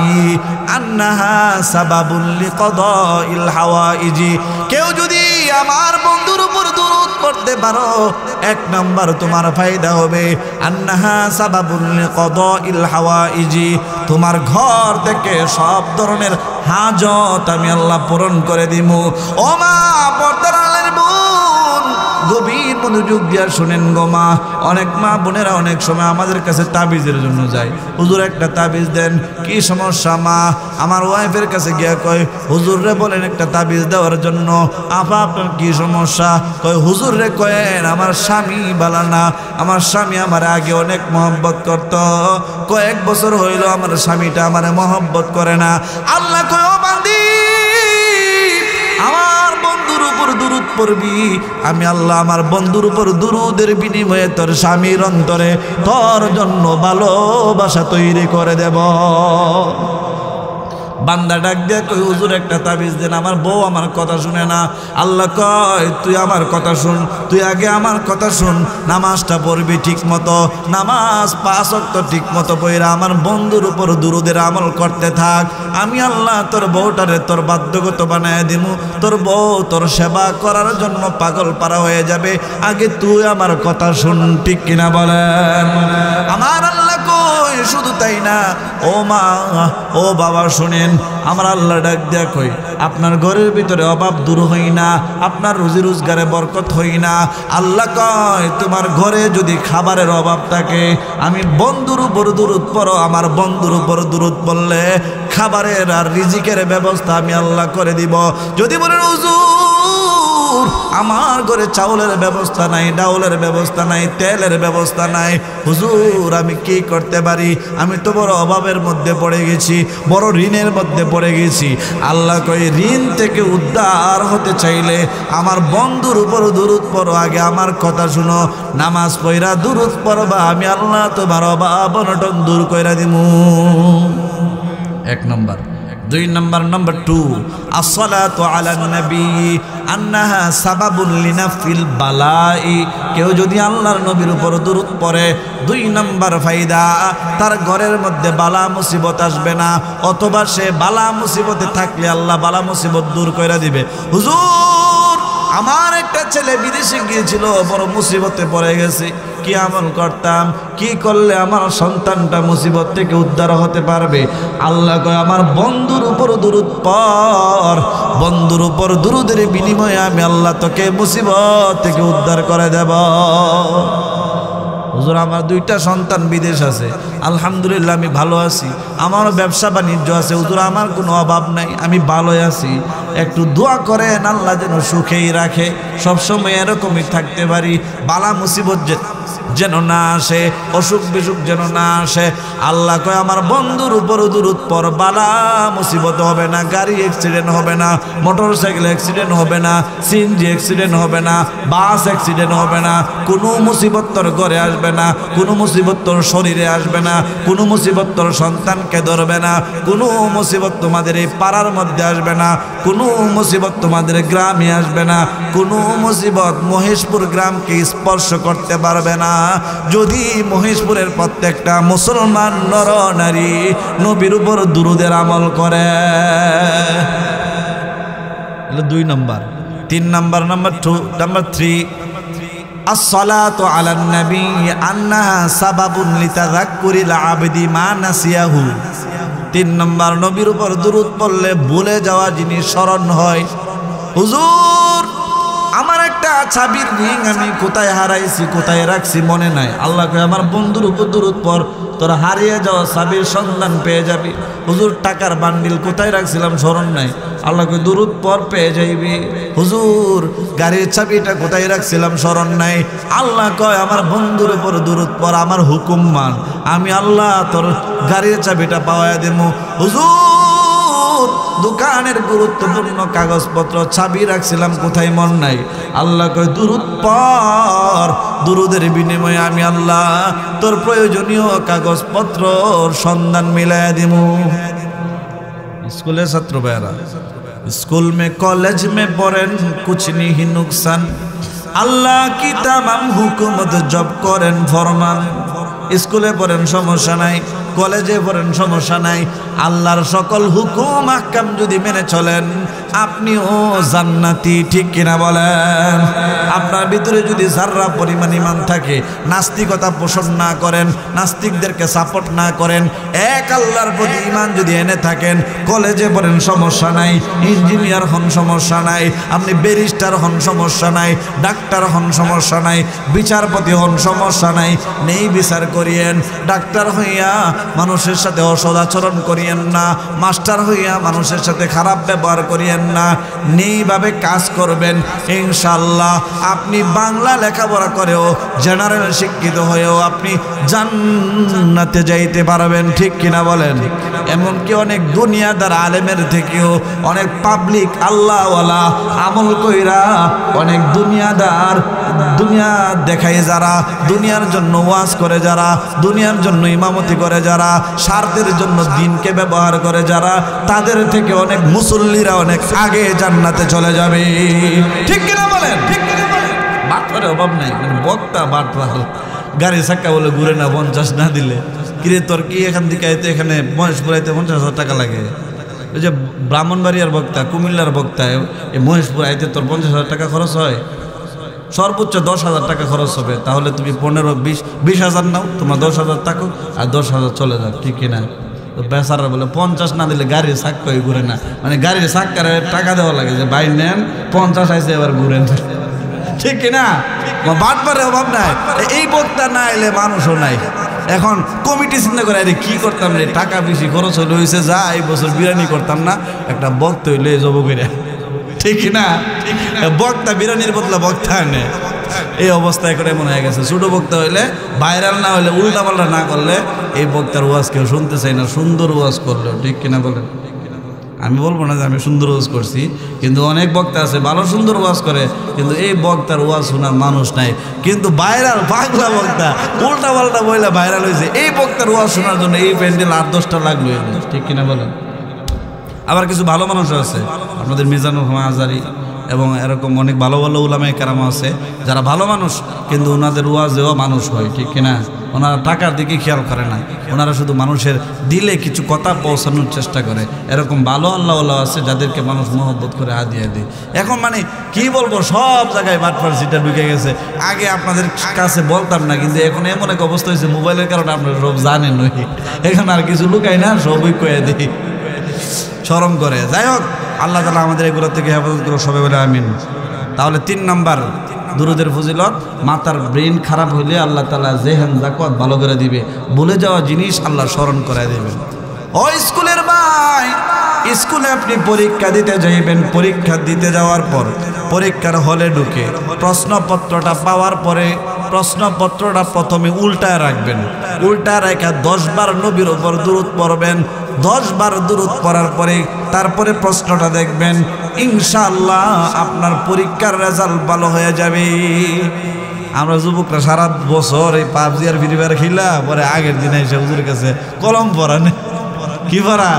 আন্নাহা সাবাবুল লিকাদাইল হাওয়াইজি। কেউ যদি আমার বন্ধুর উপর দুরূদ পড়তে পারো, 1 নাম্বার তোমার ফায়দা হবে, আন্নাহা সাবাবুল লিকাদাইল হাওয়াইজি, তোমার ঘর থেকে সব ধরনের হাজত আমি আল্লাহ পূরণ করে দিব। ও মা, পর্দার আড়ালের বোন, গভীর মনোযোগ দিয়া শুনেন গো মা। অনেক মা বোনেরা অনেক সময় আমাদের কাছে তাবিজের জন্য যায়, হুজুর একটা তাবিজ দেন। কি সমস্যা মা? আমার ওয়াইফের কাছে গিয়া কয় হুজুর রে বলেন একটা তাবিজ দেওয়ার জন্য। আপা আপনার কি সমস্যা? কয় হুজুর রে কয়েন আমার স্বামী বালা না, আমার স্বামী আমার আগে অনেক মহব্বত করত, কয়েক বছর হইল আমার স্বামীটা আমার মহব্বত করে না। আল্লাহ কয় ও বান্দি, আমার বন্ধুর উপর দুরূদ পড়বি, আমি আল্লাহ আমার বন্ধুর উপর দুরূদের বিনিময়ে তোর স্বামীর অন্তরে তোর জন্য ভালোবাসা তৈরি করে দেব। বান্দা ডাক দিয়ে কই হুজুর একটা তাবিজ দেন, আমার বউ আমার কথা শুনে না। আল্লাহ কয় তুই আমার কথা শুন, তুই আগে আমার কথা শুন, নামাজটা পড়বি ঠিক মতো, নামাজ 5 ওয়াক্ত ঠিক মতো পড়া আমার বন্ধুর উপর দুরূদের আমল করতে থাক। আমি আল্লাহ তোর বউটারে তোর বাধ্যগত বানায় দিমু, তোর বউ তোর সেবা করার জন্য পাগল পারা হয়ে যাবে। আগে তুই আমার কথা শুন, ঠিক কিনা বলেন? আমার আল্লাহ কই শুধু তাই না, ও মা ও বাবা শুনেন, আমার আল্লাহ ডাক দেয়া কই আপনার ঘরের ভিতরে অভাব দূর হই না, আপনার রুজি রোজগারে বরকত হই না। আল্লাহ কয় তোমার ঘরে যদি খাবারের অভাব থাকে, আমি বন্ধুর উপর দুরূদ পড়ো, আমার বন্ধুর উপর দুরূদ পড়লে খাবারের আর রিজিকের ব্যবস্থা আমি আল্লাহ করে দিব। যদি বলেন হুজুর আমার ঘরে চাউলের ব্যবস্থা নাই, ডাউলের ব্যবস্থা নাই, তেলের ব্যবস্থা নাই, হুজুর আমি কি করতে পারি? আমি তো বড় অভাবের মধ্যে পড়ে গেছি, বড় ঋণের মধ্যে পড়ে গেছি। আল্লাহ কই ঋণ থেকে উদ্ধার হতে চাইলে আমার বন্ধুর উপর দুরূদ পড়ো, আগে আমার কথা শুনো, নামাজ পড়া দুরূদ পড়বা, আমি আল্লাহ তোমার অভাব অনটন দূর কইরা দিমু। 1 নাম্বার। 2 নাম্বার, নাম্বার 2, আসসালাতু আলান নবী আন্নাহা সাবাবুল লিনাফিল বালাই। কেউ যদি আল্লাহর নবীর উপর দুরূদ পড়ে, 2 নাম্বার ফায়দা, তার ঘরের মধ্যে বালা মুসিবত আসবে না, অথবা সে বালা মুসিবতে থাকলে আল্লাহ বালা মুসিবত দূর করে দিবে। হুজুর আমার একটা ছেলে বিদেশে গিয়েছিল, বড় মুসিবতে পড়ে গেছে, কি আমল করতাম, কি করলে আমার সন্তানটা মুসিবত থেকে উদ্ধার হতে পারবে? আল্লাহ কয় আমার বন্ধুর উপর দুরূদ পড়, বন্ধুর উপর দুরূদের বিনিময়ে আমি আল্লাহ তোকে মুসিবত থেকে উদ্ধার করে দেব। হুজুর আমার 2টা সন্তান বিদেশ আছে, আলহামদুলিল্লাহ আমি ভালো আছি, আমারও ব্যবসা বাণিজ্য আছে, হুজুর আমার কোনো অভাব নাই, আমি ভালোই আছি, একটু দোয়া করেন আল্লাহ যেন সুখেই রাখে, সবসময় এরকমই থাকতে পারি, বালা মুসিবত যেন না আসে, অসুখ বিসুখ যেন না আসে। আল্লাহ কয় আমার বন্ধুর উপর দুরূদ পড়, বালা মুসিবত হবে না, গাড়ি অ্যাক্সিডেন্ট হবে না, মোটর সাইকেল অ্যাক্সিডেন্ট হবে না, সিএনজি অ্যাক্সিডেন্ট হবে না, বাস অ্যাক্সিডেন্ট হবে না, কোনো মুসিবত তোর ঘরে আসবে না, কোনো মুসিবত তোর শরীরে আসবে না, কোনো মুসিবত তোর সন্তানকে ধরবে না, কোনো মুসিবত তোমাদের এই পাড়ার মধ্যে আসবে না, কোনো মুসিবত তোমাদের গ্রামে আসবে না, কোনো মুসিবত মহেশপুর গ্রামকে স্পর্শ করতে পারবে না, যদি মহেশপুরের প্রত্যেকটা মুসলমান নর নারী নবীর উপর দুরূদের আমল করে। 2 নাম্বার। 3 নাম্বার, নাম্বার 2, নাম্বার 3, আসসালাতু আলান নবী আন্নাহা সাবাবুন লিতাযাক্কুরিল আবদি মা নাসিয়াহু। 3 নম্বর, নবীর উপর দুরূদ পড়লে ভুলে যাওয়া জিনিস স্মরণ হয়। হুজুর, আমার একটা চাবির রিং আমি কোথায় হারাইছি, কোথায় রাখছি মনে নাই। আল্লাহ কয় আমার বন্ধুর উপর দুরূদ পড়, তোর হারিয়ে যাওয়া চাবির সন্ধান পেয়ে যাবি। হুজুর, টাকার বান্ডিল কোথায় রাখছিলাম স্মরণ নাই। আল্লাহ কয় দুরূদ পড়, পেয়ে যাইবি। হুজুর, গাড়ির চাবিটা কোথায় রাখছিলাম স্মরণ নাই। আল্লাহ কয় আমার বন্ধুর উপর দুরূদ পড়, আমার হুকুম মান, আমি আল্লাহ তোর গাড়ির চাবিটা পাওয়া দেবো। হুজুর, দোকানের গুরুত্বপূর্ণ কাগজপত্র চাবি রাখছিলাম কোথায় মন নাই। আল্লাহ কয় দুরূদ পড়, দুরূদের বিনিময়ে আমি আল্লাহ তোর প্রয়োজনীয় কাগজপত্র সন্ধান মিলাইয়া দিব। স্কুলের ছাত্র ভাইরা, स्कूल में कॉलेज में पढ़ें कुछ नहीं नुकसान, अल्लाह की तमाम हुकूमत जब करें फरमान। स्कूले पढ़ें समस्या नाई, कलेजे पढ़ें समस्या नाई, आल्लाहर सकल हुकुम आहकाम যদি মেনে চলেন আপনিও জান্নাতি, ঠিক কিনা বলেন? আপনার ভিতরে যদি যারা পরিমাণ ঈমান থাকে, নাস্তিকতা পোষণ না করেন, নাস্তিকদেরকে সাপোর্ট না করেন, এক আল্লাহর প্রতি ঈমান যদি এনে থাকেন, কলেজে পড়েন সমস্যা নাই, ইঞ্জিনিয়ার হন সমস্যা নাই, আপনি ব্যারিস্টার হন সমস্যা নাই, ডাক্তার হন সমস্যা নাই, বিচারপতি হন সমস্যা নাই, নেই বিচার করিয়েন। ডাক্তার হইয়া মানুষের সাথে অসদাচরণ করিয়েন না, মাস্টার হইয়া মানুষের সাথে খারাপ ব্যবহার করিয়েন না, নেইভাবে কাজ করবেন। ইনশাআল্লাহ আপনি বাংলা লেখাপড়া করেও, জেনারেল শিক্ষিত হয়েও আপনি জান্নাতে যাইতে পারবেন, ঠিক কিনা বলেন? এমনকি অনেক দুনিয়াদার আলেমের থেকেও অনেক পাবলিক আল্লাহওয়ালা আমল কইরা, অনেক দুনিয়াদার, দুনিয়া দেখায় যারা, দুনিয়ার জন্য ওয়াজ করে যারা, দুনিয়ার জন্য ইমামতি করে যারা, স্বার্থের জন্য দিনকে ব্যবহার করে যারা, তাদের থেকে অনেক মুসল্লিরা অনেক আগে জান্নাতে চলে যাবে, ঠিক কিনা বলেন? বাটপারের অভাব নাই, মানে বক্তা বাটপার, গাড়ি চাক্কা বলে ঘুরে না 50 না দিলে। কিরে তোর কি এখান থেকে আইতে এখানে মহেশপুর আইতে 50,000 টাকা লাগে? ওই যে ব্রাহ্মণবাড়িয়ার বক্তা, কুমিল্লার বক্তা, এই মহেশপুর আইতে তোর 50,000 টাকা খরচ হয়, সর্বোচ্চ 10,000 টাকা খরচ হবে। তাহলে তুমি 15-20 নাও, তোমার 10,000 থাকো আর 10,000 চলে যাও, ঠিক কিনা? তো বেচারা বলে 50 না দিলে গাড়ির চাক্কাই ঘুরে না, মানে গাড়ির চাক্কার টাকা দেওয়া লাগে যে ভাই নেন 50 আইসে এবার ঘুরেন, ঠিক কিনা? বাটপারের অভাব নাই। এই বক্তা না এলে মানুষও নাই। এখন কমিটি চিন্তা করে আরে কি করতাম রে, টাকা বেশি খরচ হইলে হয়েছে, যা এই বছর বিরিয়ানি করতাম না, একটা বক্তা হইলে যাব করে, ঠিক না? বক্তা বিরিয়ানির বদলা বক্তা আনে, এই অবস্থায় করে মনে হয়ে গেছে। ছোট বক্তা হইলে, ভাইরাল না হইলে, উল্টা পাল্টা না করলে এই বক্তার ওয়াজ কেউ শুনতে চাই না, সুন্দর ওয়াজ করলেও, ঠিক কিনা বলেন? আমি বলবো না যে আমি সুন্দর ওয়াজ করছি, কিন্তু অনেক বক্তা আছে ভালো সুন্দর ওয়াজ করে, কিন্তু এই বক্তার ওয়াজ শোনার মানুষ নাই। কিন্তু ভাইরাল পাগলা বক্তা উল্টা পাল্টা বইলা ভাইরাল হয়েছে, এই বক্তার ওয়াজ শোনার জন্য এই প্যান্ডেল 8-10টা লাগলো, ঠিক কিনা বলেন? আবার কিছু ভালো মানুষ আছে, আপনাদের মিজানুর রহমান আজারি এবং এরকম অনেক ভালো ভালো উলামায়ে কেরাম আছে যারা ভালো মানুষ, কিন্তু ওনাদের ওয়াজেও মানুষ হয়, ঠিক কিনা? ওনারা টাকার দিকে খেয়াল করে না, ওনারা শুধু মানুষের দিলে কিছু কথা পৌঁছানোর চেষ্টা করে। এরকম ভালো আল্লাহওয়ালা আছে যাদেরকে মানুষ মহব্বত করে হাদিয়া দেয়। এখন মানে কি বলবো, সব জায়গায় বাটপারসিটা ঢুকে গেছে। আগে আপনাদের কাছে বলতাম না, কিন্তু এখন এমন এক অবস্থা হয়েছে মোবাইলের কারণে আপনারা সব জানেন, এখন আর কিছু লুকাই না, সবই কয়ে দিই, শরম করে। যাই হোক, আল্লাহ তাআলা আমাদের এগুলো থেকে হেফাজত করো, সবাই বলে আমিন। তাহলে 3 নাম্বার দুরুদের ফজিলত, মাথার ব্রেন খারাপ হইলে আল্লাহ তাআলা জেহেন জাকাত ভালো করে দিবে, ভুলে যাওয়া জিনিস আল্লাহ স্মরণ করায় দেবেন। ও স্কুলের ভাই, স্কুলে আপনি পরীক্ষা দিতে যাইবেন, পরীক্ষা দিতে যাওয়ার পর পরীক্ষার হলে ঢুকে প্রশ্নপত্রটা পাওয়ার পরে প্রশ্নপত্রটা প্রথমে উল্টায় রাখবেন, উল্টায় রেখে 10 বার নবীর উপর দুরূদ পড়বেন। 10 বার দুরূদ পড়ার পরে তারপরে প্রশ্নটা দেখবেন, ইনশাআল্লাহ আপনার পরীক্ষার রেজাল্ট ভালো হয়ে যাবে। আমরা যুবকরা সারা বছর এই পাবজি আর ফ্রি ফায়ার খেলা, পরে আগের দিনে এসে হুজুরের কাছে কলম পড়া, কি পড়া?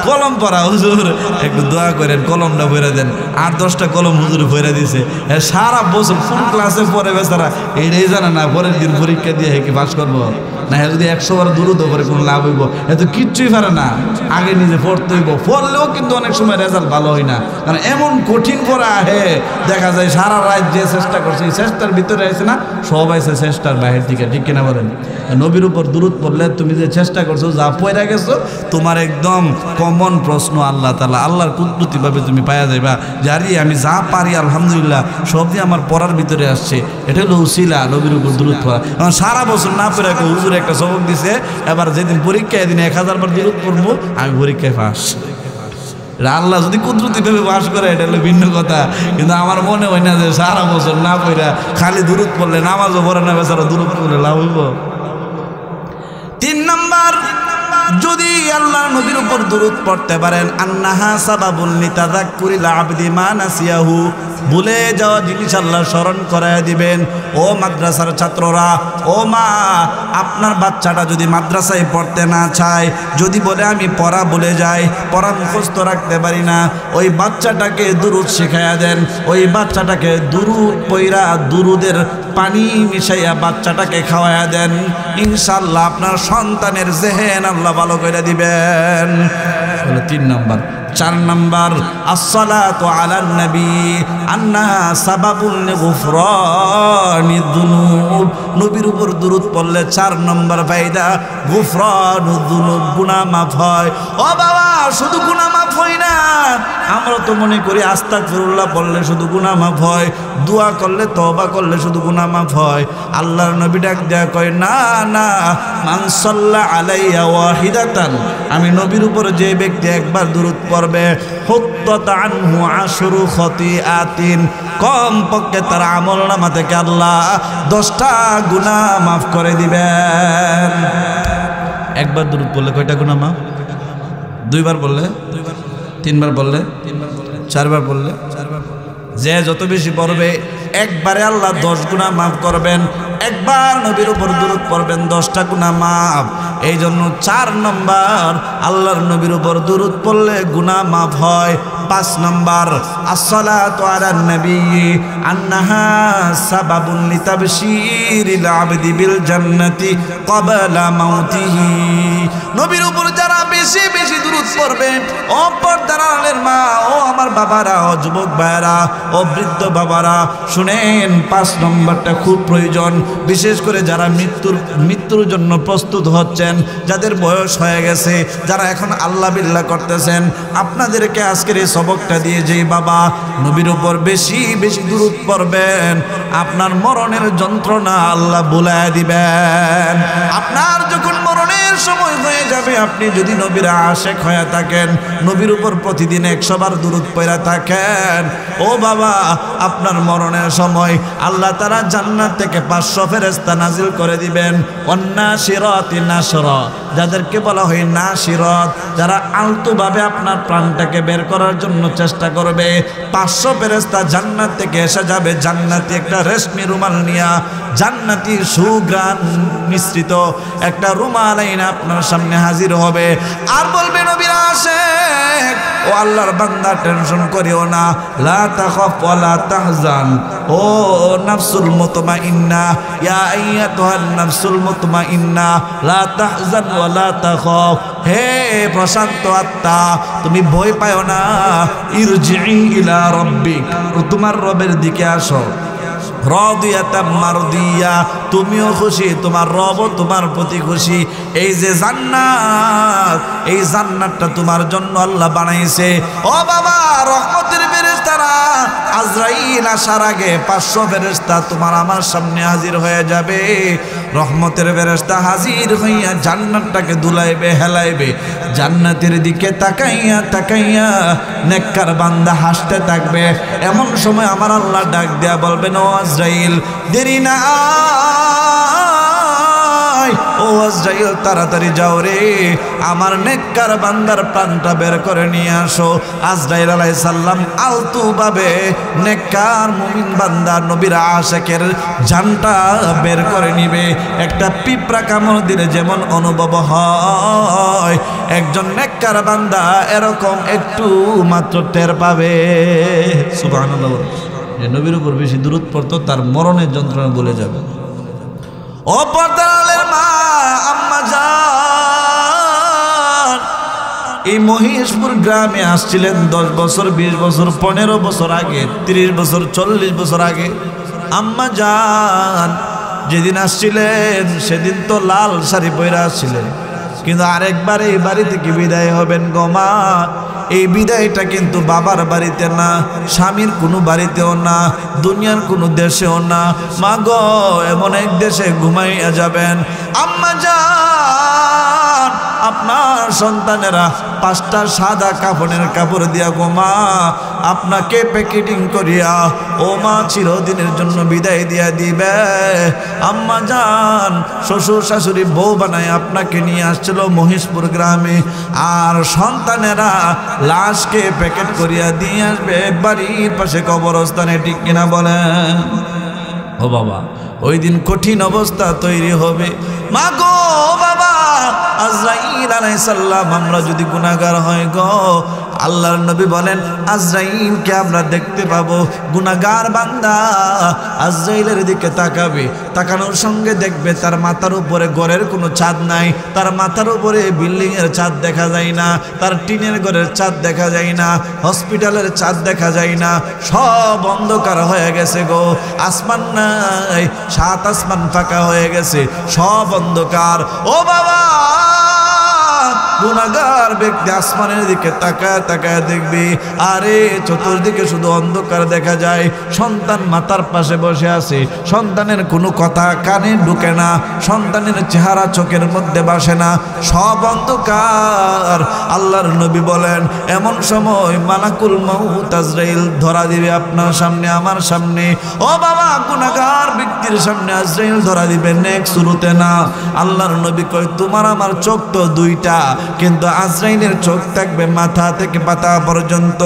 কলম পড়া। হুজুর একটু দোয়া করেন, কলমটা ভরে দেন। 8-10টা কলম হুজুর ভরে দিছে। সারা বছর কোন ক্লাসে পড়ে বেচারা এইটাই জানে না, পরের দিন পরীক্ষা দিয়ে কি পাস করবো? না হ্যাঁ যদি 100 বার দূরত করে কোনো লাভ হইব, এত কিচ্ছুই পারে না, আগে নিজে পড়তে হইব, পড়লেও কিন্তু অনেক সময় রেজাল্ট ভালো হয় না, কারণ এমন কঠিন পড়া আহে দেখা যায় সারা রাত যে চেষ্টা করছে এই চেষ্টার ভিতরে আছে না, সব আছে চেষ্টার বাহির থেকে, ঠিক কিনা বলেন? নবীর উপর দুরূদ পড়লে তুমি যে চেষ্টা করছো, যা পড়া গেছো, তোমার একদম কমন প্রশ্ন আল্লাহ তাআলা আল্লাহর কুদরতিভাবে তুমি পাওয়া যাইবা, জারি আমি যা পারি আলহামদুলিল্লাহ সব দিয়ে আমার পড়ার ভিতরে আসছে, এটা হলো উসিলা নবীর উপর দুরূদ পড়া। কারণ সারা বছর না পড়ে হুজুর একটা সবক দিছে, এবার যেদিন পরীক্ষা এদিন 1000 বার দুরূদ পড়বো, আমি পরীক্ষায় পাস। আল্লাহ যদি কুদরতিভাবে বাস করে এটা হলো ভিন্ন কথা, কিন্তু আমার মনে হয় না যে সারা বছর না পড়া খালি দুরূদ পড়লে, নামাজও পড়ে না বেচারা, দুরূদ পড়লে লাভ হইব। 3 নাম্বার, যদি আল্লাহর নবীর উপর দুরূদ পড়তে পারেন, আন্নাহা সাবাবুল লিতাযাক্কুরিল আবদি মা নাসিয়াহু, ভুলে যাওয়া জিনিস আল্লাহ স্মরণ করায় দিবেন। ও মাদ্রাসার ছাত্ররা, ও মা, আপনার বাচ্চাটা যদি মাদ্রাসায় পড়তে না চায়, যদি বলে আমি পড়া ভুলে যাই, পড়া মুখস্থ রাখতে পারি না, ওই বাচ্চাটাকে দুরূদ শিখাইয়া দেন, ওই বাচ্চাটাকে দুরূদ পইরা দুরূদের পানি মিশাইয়া বাচ্চাটাকে খাওয়াইয়া দেন, ইনশাআল্লাহ আপনার সন্তানের জেহেন আল্লাহ ভালো করে দিবেন। 3 নাম্বার। 4 নাম্বার, আসসালাতু আলান নবী আন্নাহা সাবাবুল লিগুফরানিদ দুনুব, নবীর উপর দুরূদ পড়লে 4 নম্বর ফায়দা, গুফরানুদ দুনুব, গুনাহ মাফ হয়। ও বাবা, শুধু গুনাহ মাফ হয় না, আমরা তো মনে করি আস্তাগফিরুল্লাহ পড়লে শুধু গুনাহ মাফ হয়, দোয়া করলে তওবা করলে শুধু গুনাহ মাফ হয়। আল্লাহর নবী ডাক দেয়া কয়, না না, মান সাল্লা আলাইয়া ওয়াহিদাতান, আমি নবীর উপর যে ব্যক্তি একবার দুরূদ পড়বে, হুত্তাত আনহু আশরু খতিআতিন, কম পক্ষে তার আমলনামা থেকে আল্লাহ 10টা গুনাহ মাফ করে দিবেন। একবার দুরূদ পড়লে কয়টা গুনাহ মাফ? 2 বার পড়লে 2 বার, 3 বার পড়লে 3 বার, 4 বার পড়লে 4 বার, যে যত বেশি পড়বে একবারে আল্লাহ 10 গুনাহ মাফ করবেন। একবার নবীর উপর দুরূদ পড়বেন, 10টা গুনাহ মাফ। এই জন্য 4 নম্বর, আল্লাহর নবীর উপর দুরূদ পড়লে গুনাহ মাফ হয়। 5 নম্বর, আসসালাতু আলান নবী আন্নাহা সাবাবুন লিতাবশীরিল আবদি বিল জান্নাতি ক্বাবলা মাউতিহি, নবীর উপর যারা বেশি বেশি দুরূদ পড়বে, ও পর্দার আলের মা, ও আমার বাবারা, ও যুবক ভাইরা, ও বৃদ্ধ বাবারা, শুনেন 5 নম্বরটা খুব প্রয়োজন, বিশেষ করে যারা মৃত্যুর জন্য প্রস্তুত হচ্ছেন, যাদের বয়স হয়ে গেছে, যারা এখন আল্লাহ বিল্লাহ করতেছেন, আপনাদেরকে আজকের এই সবকটা দিয়ে যে বাবা নবীর উপর বেশি বেশি দুরূদ পড়বেন, আপনার মরণের যন্ত্রণা আল্লাহ ভুলায় দিবেন। আপনার যখন মরণের সময় হয়ে যাবে, আপনি যদি নবীর আশেক হয়ে থাকেন, নবীর উপর প্রতিদিন 100 বার দুরূদ পড়া থাকেন, ও বাবা, আপনার মরণের সময় আল্লাহ তাআলা জান্নাত থেকে 500 ফেরেশতা নাজিল করে দিবেন। অন্নাশিরাতি নাশরা, যাদেরকে বলা হয় নাশিরাত, যারা আলতোভাবে আপনার প্রাণটাকে বের করার জন্য চেষ্টা করবে, 500 ফেরেশতা জান্নাত থেকে এসে যাবে, জান্নাতি একটা রেশমি রুমাল নিয়া, জান্নাতি সুঘ্রাণ মিশ্রিত একটা রুমাল আইনা আপনার সামনে হাজির হবে, আর বলবে নবীর আশিক, ও আল্লাহর বান্দা টেনশন করিও না, লা তাখাফ ওয়া লা তাহজান, ও নাফসুল মুতমাইন্না, ইয়া আইয়াতুহান নাফসুল মুতমাইন্না, লা তাহজান ওয়া লা তাখাফ, হে প্রশান্ত আত্মা, তুমি ভয় পাও না, ইরজিই ইলা রাব্বিক, তোমার রবের দিকে আসো, রাদিয়াতাম মারদিয়া, তুমিও খুশি, তোমার রবও তোমার প্রতি খুশি। এই যে জান্নাত, এই জান্নাতটা তোমার জন্য আল্লাহ বানাইছে। ও বাবা, রহমতের ফেরেশতারা আজরাইল আসার আগে 500 ফেরেশতা তোমার আমার সামনে হাজির হয়ে যাবে। রহমতের ফেরেশতা হাজির হইয়া জান্নাতটাকে দুলাইবে, হেলাইবে, জান্নাতের দিকে তাকাইয়া তাকাইয়া নেককার বান্দা হাসতে থাকবে। এমন সময় আমার আল্লাহ ডাক দেয়া বলবেন, ও আজরাইল, দেরি না, ও আজরাইল তাড়াতাড়ি যাও রে, আমার নেককার বান্দার প্রাণটা বের করে নিয়ে আসো। আজরাইল আলাইহিস সালাম আলতুভাবে নেককার মুমিন বান্দা নবীর আশিকের জানটা বের করে নিবে। একটা পিঁপড়া কামড় দিলে যেমন অনুভব হয়, একজন নেককার বান্দা এরকম একটু মাত্র টের পাবে। সুবহানাল্লাহ। যে নবীর উপর বেশি দুরূদ পড়তো তার মরণের যন্ত্রণা বলে যাবে। ও পর্দার মা, এই মহিষপুর গ্রামে আসছিলেন 10 বছর, 20 বছর, 15 বছর আগে, 30 বছর, 40 বছর আগে। আম্মা জান যেদিন আসছিলেন সেদিন তো লাল শাড়ি পরে আসছিলেন, কিন্তু আরেকবার এই বাড়ি থেকে বিদায় হবেন গো মা। এই বিদায়টা কিন্তু বাবার বাড়িতে না, স্বামীর কোনো বাড়িতেও না, দুনিয়ার কোনো দেশেও না। মা গো, এমন এক দেশে ঘুমাইয়া যাবেন। আম্মা জান আপনার সন্তানেরা 5টা সাদা কাফনের কাপড় দিয়া গো মা আপনাকে প্যাকেটিং করিয়া ও মা চিরদিনের জন্য বিদায় দিয়া দিবে। আম্মা জান শ্বশুর শাশুড়ি বউ বানায় আপনাকে নিয়ে আসছিল মহিষপুর গ্রামে, আর সন্তানেরা লাশকে প্যাকেট করিয়া দিয়ে আসবে বাড়ির পাশে কবরস্থানে। ঠিক কিনা বলেন? ও বাবা, ওই দিন কঠিন অবস্থা তৈরি হবে। মা গো বাবা, আজরাইল আলাইহিস সালাম আমরা যদি গুনাহগার হয় গো, আল্লাহর নবী বলেন আজরাইলকে আমরা দেখতে পাবো। গুনাহগার বান্দা আজরাইলের দিকে তাকাবে, তাকানোর সঙ্গে দেখবে তার মাথার উপরে ঘরের কোনো ছাদ নাই, তার মাথার উপরে বিল্ডিং এর ছাদ দেখা যায় না, তার টিনের ঘরের ছাদ দেখা যায় না, হসপিটালের ছাদ দেখা যায় না, সব অন্ধকার হয়ে গেছে গো। আসমান নাই, 7 আসমান ফাঁকা হয়ে গেছে, সব অন্ধকার। ও বাবা, গুনাহগার ব্যক্তি আসমানের দিকে তাকায় তাকায় দেখবি, আরে চতুর্দিকে শুধু অন্ধকার দেখা যায়। সন্তান মাথার পাশে বসে আছে, সন্তানের কোনো কথা কানে ঢুকে না, সন্তানের চেহারা চোখের মধ্যে বাসে না, সব অন্ধকার। আল্লাহর নবী বলেন এমন সময় মালাকুল মউত আজরাইল ধরা দিবে আপনার সামনে, আমার সামনে। ও বাবা, গুনাহগার ব্যক্তির সামনে আজরাইল ধরা দিবে, নেক্সট শুরুতে না। আল্লাহর নবী কয় তোমার আমার চোখ তো 2টা, কিন্তু আজরাইলের চোখ থাকবে মাথা থেকে পাতা পর্যন্ত।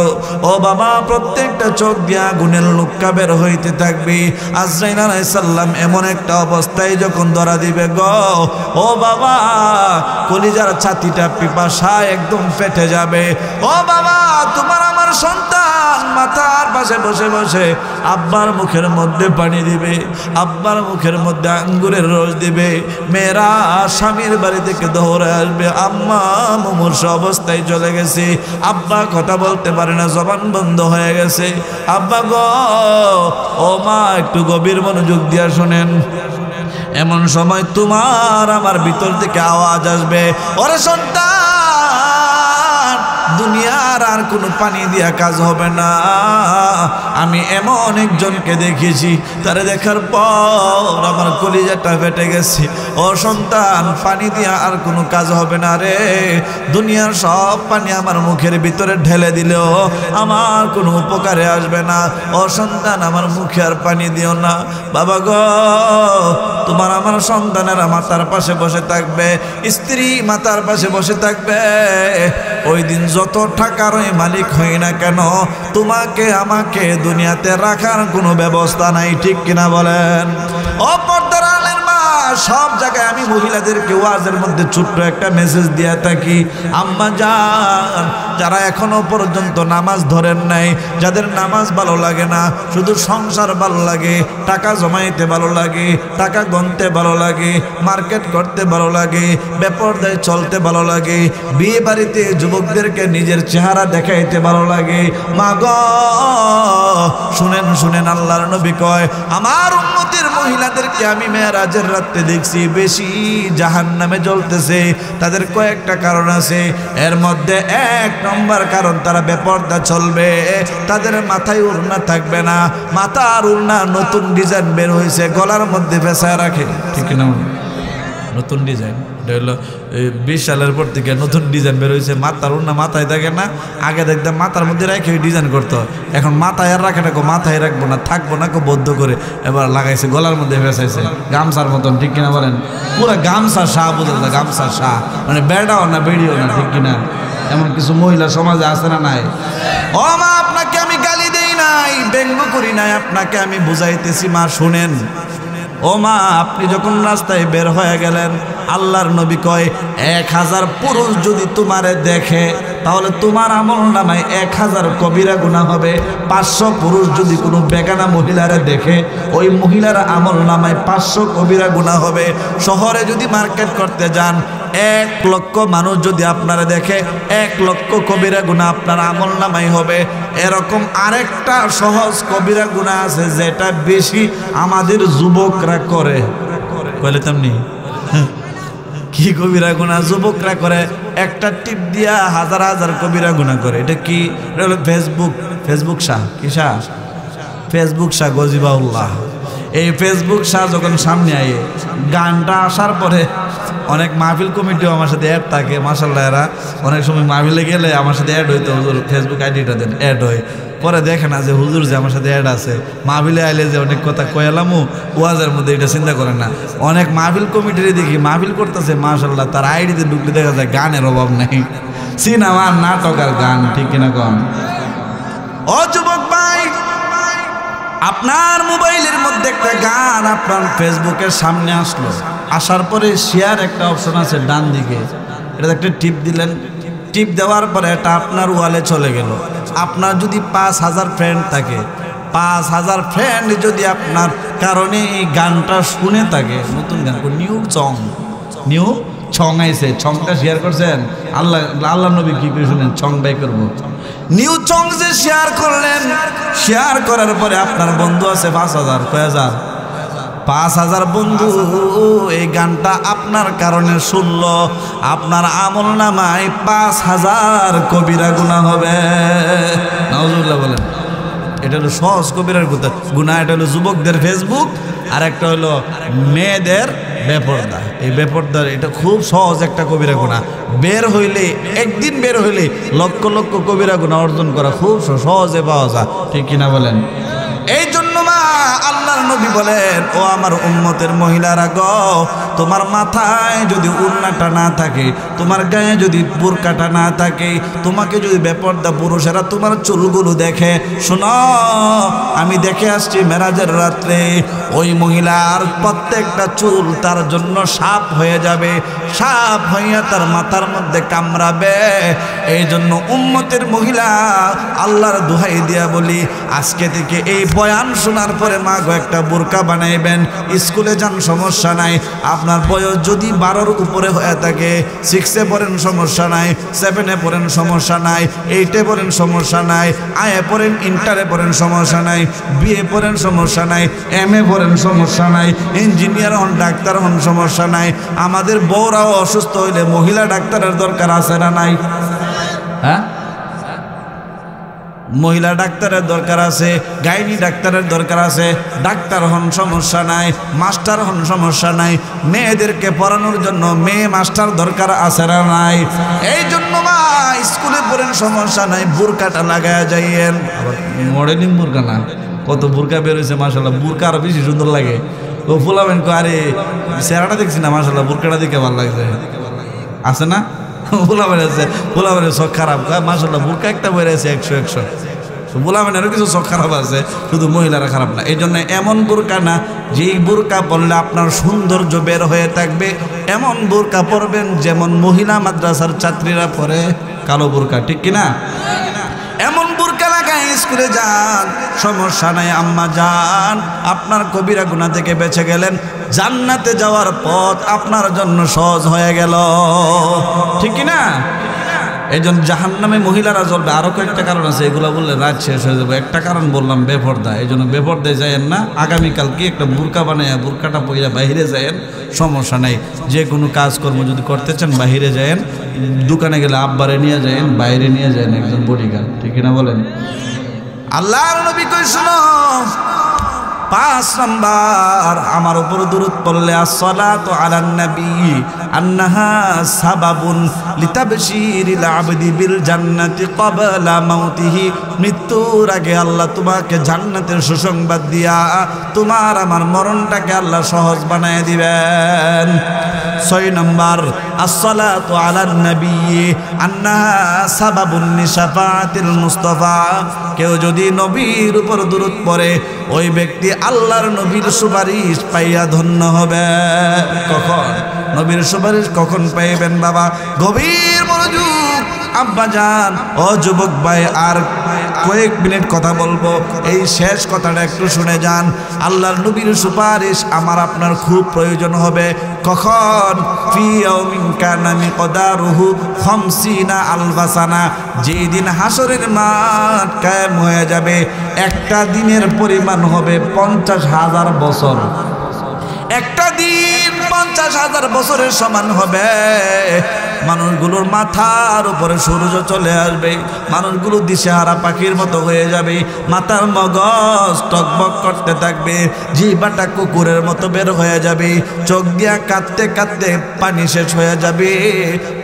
ও বাবা, প্রত্যেকটা চোখ দিয়া আগুনের লুক্কা বের হইতে থাকবে। আজরাইল আলাইহিস সালাম এমন একটা অবস্থায় যখন ধরা দিবে গো, ও বাবা কলিজার ছাতিটা পিপাসায় একদম ফেটে যাবে। ও বাবা, তোমার আমার সন্তান মাথার পাশে বসে বসে আব্বার মুখের মধ্যে পানি দিবে, আব্বার মুখের মধ্যে আঙ্গুরের রস দিবে। মেয়েরা স্বামীর বাড়ি থেকে দৌড়ে আসবে, আম্মা মুমূর্ষ অবস্থায় চলে গেছে, আব্বা কথা বলতে পারে না, জবান বন্ধ হয়ে গেছে। আব্বা গো, ও মা একটু গভীর মনোযোগ দিয়া শোনেন। এমন সময় তোমার আমার ভিতর থেকে আওয়াজ আসবে, ওরে সন্তান, দুনিয়ার আর কোনো পানি দিয়া কাজ হবে না। আমি এমন একজনকে দেখেছি, তারে দেখার পর আমার কলিজাটা ফেটে গেছে। ও সন্তান, পানি দিয়া আর কোনো কাজ হবে না রে। দুনিয়ার সব পানি আমার মুখের ভিতরে ঢেলে দিলেও আমার কোনো উপকারে আসবে না। ও সন্তান, আমার মুখে আর পানি দিও না। বাবা গো, তোমার আমার সন্তানেরা মাথার পাশে বসে থাকবে, স্ত্রী মাথার পাশে বসে থাকবে। ওই দিন যত টাকারই মালিক হই না কেন, তোমাকে আমাকে দুনিয়াতে রাখার কোনো ব্যবস্থা নাই। ঠিক কিনা বলেন? ও পর্দার আলের মা, সব জায়গায় আমি মহিলাদেরকে ওয়াজের মধ্যে ছোট্ট একটা মেসেজ দিয়ে থাকি। আম্মা জান, যারা এখনো পর্যন্ত নামাজ ধরেন নাই, যাদের নামাজ ভালো লাগে না, শুধু সংসার ভালো লাগে, টাকা জমাইতে ভালো লাগে, টাকা গণতে ভালো লাগে, মার্কেট করতে ভালো লাগে, বেপরদায় চলতে ভালো লাগে, বিয়ে বাড়িতে যুবকদেরকে নিজের চেহারা দেখাইতে ভালো লাগে, মা গো শুনেন শুনেন, আল্লাহর নবী কয় আমার উম্মতের মহিলাদেরকে আমি মেরাজের রাতে দেখছি বেশি জাহান্নামে জ্বলতেছে। তাদের কয়েকটা কারণ আছে, এর মধ্যে 1 নম্বর কারণ তারা বেপরদা চলবে, তাদের মাথায় উড়না থাকবে না। মাথার উড়না নতুন ডিজাইন বের হয়েছে, গলার মধ্যে ফেসায় রাখে। ঠিক না? নতুন ডিজাইন, এটা হলো 20 সালের পর থেকে নতুন ডিজাইন বের হয়েছে। মাথার উড়না মাথায় থাকে না, আগে দেখতাম মাথার মধ্যে রেখে ডিজাইন করতো, এখন মাথায় আর রাখে না, মাথায় রাখবো না, থাকবো না, বদ্ধ করে এবার লাগাইছে, গলার মধ্যে ফেসাইছে গামছার মতন। ঠিক কিনা বলেন? পুরো গামছা শাহ বোঝা, গামছা শাহ, মানে বেড়াও না বেড়িও না। ঠিক কিনা? এমন কিছু মহিলা সমাজে আছে না নাই? ও মা, আপনাকে আমি গালি দেই নাই, ব্যঙ্গ করি নাই, আপনাকে আমি বুঝাইতেছি। মা শুনেন, ও মা, আপনি যখন রাস্তায় বের হয়ে গেলেন, আল্লাহর নবী কয় 1000 পুরুষ যদি তোমারে দেখে তাহলে তোমার আমল নামায় 1000 কবিরা গুনাহ হবে। 500 পুরুষ যদি কোনো বেগানা মহিলারে দেখে, ওই মহিলার আমল নামায় 500 কবিরা গুনাহ হবে। শহরে যদি মার্কেট করতে যান, 1,00,000 মানুষ যদি আপনারা দেখে 1,00,000 কবিরা গুনাহ আপনার আমলনামায় হবে। এরকম আরেকটা সহজ কবিরা গুনাহ আছে যেটা বেশি আমাদের যুবকরা করে। বলে তেমনি কি কবিরা গুনাহ যুবকরা করে? একটা টিপ দিয়া হাজার হাজার কবিরা গুনাহ করে। এটা কি? এটা হলো ফেসবুক শাহ। কি শাহ? ফেসবুক শাহ গজিবাউল্লাহ। এই ফেসবুক শাহ যখন সামনে আয়ে গানটা আসার পরে অনেক মাহফিল কমিটিও আমার সাথে অ্যাড থাকে। মাশাআল্লাহ, এরা অনেক সময় মাহফিলে গেলে আমার সাথে অ্যাড হইতো, হুজুর ফেসবুক আইডিটা দেন, অ্যাড হয়। পরে দেখে না যে হুজুর যে আমার সাথে অ্যাড আছে, মাহফিলে আইলে যে অনেক কথা কয়ালামু ওয়াজের মধ্যে, এটা চিন্তা করেন না। অনেক মাহফিল কমিটির দেখি মাহফিল করতেছে, মাশাআল্লাহ তার আইডিতে ঢুকলে দেখা যায় গানের অভাব নেই, সিনেমা নাটক আর গান। ঠিক কিনা কম? ও যুবক ভাই, আপনার মোবাইলের মধ্যে একটা গান আপনার ফেসবুকের সামনে আসলো, আসার পরে শেয়ার একটা অপশন আছে ডান দিকে, এটা একটা টিপ দিলেন। টিপ দেওয়ার পরে এটা আপনার ওয়ালে চলে গেল। আপনার যদি 5,000 ফ্রেন্ড থাকে, 5,000 ফ্রেন্ড যদি আপনার কারণে এই গানটা শুনে থাকে, নতুন গান নিউ ছং আইছে, ছংটা শেয়ার করছেন, আল্লাহ নবী কি করে শুনেন, ছং বাই করবো, নিউ ছং যে শেয়ার করলেন, শেয়ার করার পরে আপনার বন্ধু আছে 5,000, কয় হাজার? 5,000 বন্ধু এই গানটা আপনার কারণে শুনল, আপনার আমলনামায় 5,000 কবিরা গুনাহ হবে। নাউজুবিল্লাহ বলেন। এটা হলো সহজ কবিরার গুনাহ। এটা হলো যুবকদের ফেসবুক, আর একটা হলো মেয়েদের বেপরদা। এই বেপরদার এটা খুব সহজ একটা কবিরা গুনাহ। বের হইলে, একদিন বের হইলে লক্ষ লক্ষ কবিরা গুনাহ অর্জন করা খুব সহজে পাওয়া যায়। ঠিক কিনা বলেন? এই জন্য মা আল্লাহর নবী বলেন, ও আমার উম্মতের মহিলারা গো, তোমার মাথায় যদি উন্নাটা না থাকে, তোমার গায়ে যদি বুরকাটা না থাকে, তোমাকে যদি বেপরদা পুরুষেরা তোমার চুলগুলো দেখে, শোনো আমি দেখে আসছি মেরাজের রাত্রে ওই মহিলার প্রত্যেকটা চুল তার জন্য সাপ হয়ে যাবে, সাপ হইয়া তার মাথার মধ্যে কামড়াবে। এই জন্য উম্মতের মহিলা আল্লাহর দোহাই দিয়া বলি, আজকে থেকে এই বয়ান শোনার পরে মা গো একটা বোরকা বানাইবেন, স্কুলে যান সমস্যা নাই। আপনার বয়স যদি 12-র উপরে হয়ে থাকে, 6-এ পড়েন সমস্যা নাই, 7-এ পড়েন সমস্যা নাই, 8-এ পড়েন সমস্যা নাই, আইএ পড়েন, ইন্টারে পড়েন সমস্যা নাই, বিএ পড়েন সমস্যা নাই, এমএ পড়েন সমস্যা নাই, ইঞ্জিনিয়ার হন, ডাক্তার হন সমস্যা নাই। আমাদের বউরাও অসুস্থ হইলে মহিলা ডাক্তারের দরকার আছে না নাই? হ্যাঁ, মহিলা ডাক্তারের দরকার আছে, গাইনি ডাক্তারের দরকার আছে। ডাক্তার হন সমস্যা নাই, মাস্টার হন সমস্যা নাই, মেয়েদেরকে পড়ানোর জন্য মেয়ে মাস্টার দরকার আছে না নাই? এই জন্য মা স্কুলে পড়েন সমস্যা নাই, বুরকাটা লাগায়া যাইয়েন। আবার মডেলিং বুরকা না, কত বুরকা বেরোয়েছে মাশাআল্লাহ, বুরকা আরো বেশি সুন্দর লাগে। ও ফুলাবেন কো, আরে চেহারাটা দেখছি না মাশাআল্লাহ, বুরকাটা দেখে ভালো লাগছে, আছে না? ফুলাবেন আছে, ফুলাবেনের চোখ খারাপ, মাশাআল্লাহ বুরকা একটা বেরিয়েছে 100 ফুলাবেনেরও কিছু চোখ খারাপ আছে, শুধু মহিলারা খারাপ না। এই জন্য এমন বুরকা না, যেই বুরকা পরলে আপনার সৌন্দর্য বের হয়ে থাকবে, এমন বুরকা পরবেন যেমন মহিলা মাদ্রাসার ছাত্রীরা পরে, কালো বুরকা। ঠিক কিনা? এমন বুরকা লাগায় স্কুলে যান, সমস্যা নাই আম্মা যান, আপনার কবিরা গুনাহ থেকে বেঁচে গেলেন, জান্নাতে যাওয়ার পথ আপনার জন্য সহজ হয়ে গেল। ঠিক কিনা? এই জন্য জাহান্নামে মহিলারা জ্বলবে। আরো কয়েকটা কারণ আছে, এগুলো বললে রাত শেষ হয়ে যাবে। একটা কারণ বললাম বেপরদা, এই জন্য বেপরদায় যায়েন না। আগামীকালকে একটা বুরকা বানায়, বুরকাটা পইরা বাহিরে যায়েন, সমস্যা নাই। যে কোনো কাজকর্ম যদি করতে চান বাহিরে যায়েন, দোকানে গেলে আব্বারে নিয়ে যায়েন, বাইরে নিয়ে যায়েন একজন বডিগার্ড। ঠিক কিনা বলেন? আল্লাহর নবী কই শুনো, 5 নাম্বার আমার উপর দুরূদ পড়লে, আসসালাতু আলান নবী আন্নাহা সাবাবুন লিতাবশিরিল আবদি বিল জান্নাতি ক্বাবলা মাউতিহি। মৃত্যুর আগে আল্লাহ তোমাকে জান্নাতের সুসংবাদ দিয়া তোমার আমার মরণটাকে আল্লাহ সহজ বানায় দিবেন। 6 নাম্বার, আসসালাতু আলান নবী আন্নাহা সাবাবুন লিশাফাআতিল মুস্তাফা। কেউ যদি নবীর উপর দুরূদ পড়ে, ওই ব্যক্তি আল্লাহর নবীর সুপারিশ পাইয়া ধন্য হবে। কখন নবীর সুপারিশ কখন পাইবেন বাবা? গভীর মনোযোগ, আব্বাজান, ও যুবক ভাই, আর কয়েক মিনিট কথা বলবো, এই শেষ কথাটা একটু শুনে যান। আল্লাহর নবীর সুপারিশ আমার আপনার খুব প্রয়োজন হবে। কখন? ফি ইয়াউমিন কানা মিকদারুহু 50 আলফা সানা, যেই দিন হাসরের মাঠ কায়েম হয়ে যাবে, একটা দিনের পরিমাণ হবে 50,000 বছর। একটা দিন 50,000 বছরের সমান হবে। মানুষগুলোর মাথার উপরে সূর্য চলে আসবে, মানুষগুলো দিশেহারা পাখির মতো হয়ে যাবে, মাথার মগজ টকবক করতে থাকবে, জিহ্বাটা কুকুরের মতো বের হয়ে যাবে, চোখ দিয়া কাঁদতে কাঁদতে পানি শেষ হয়ে যাবে,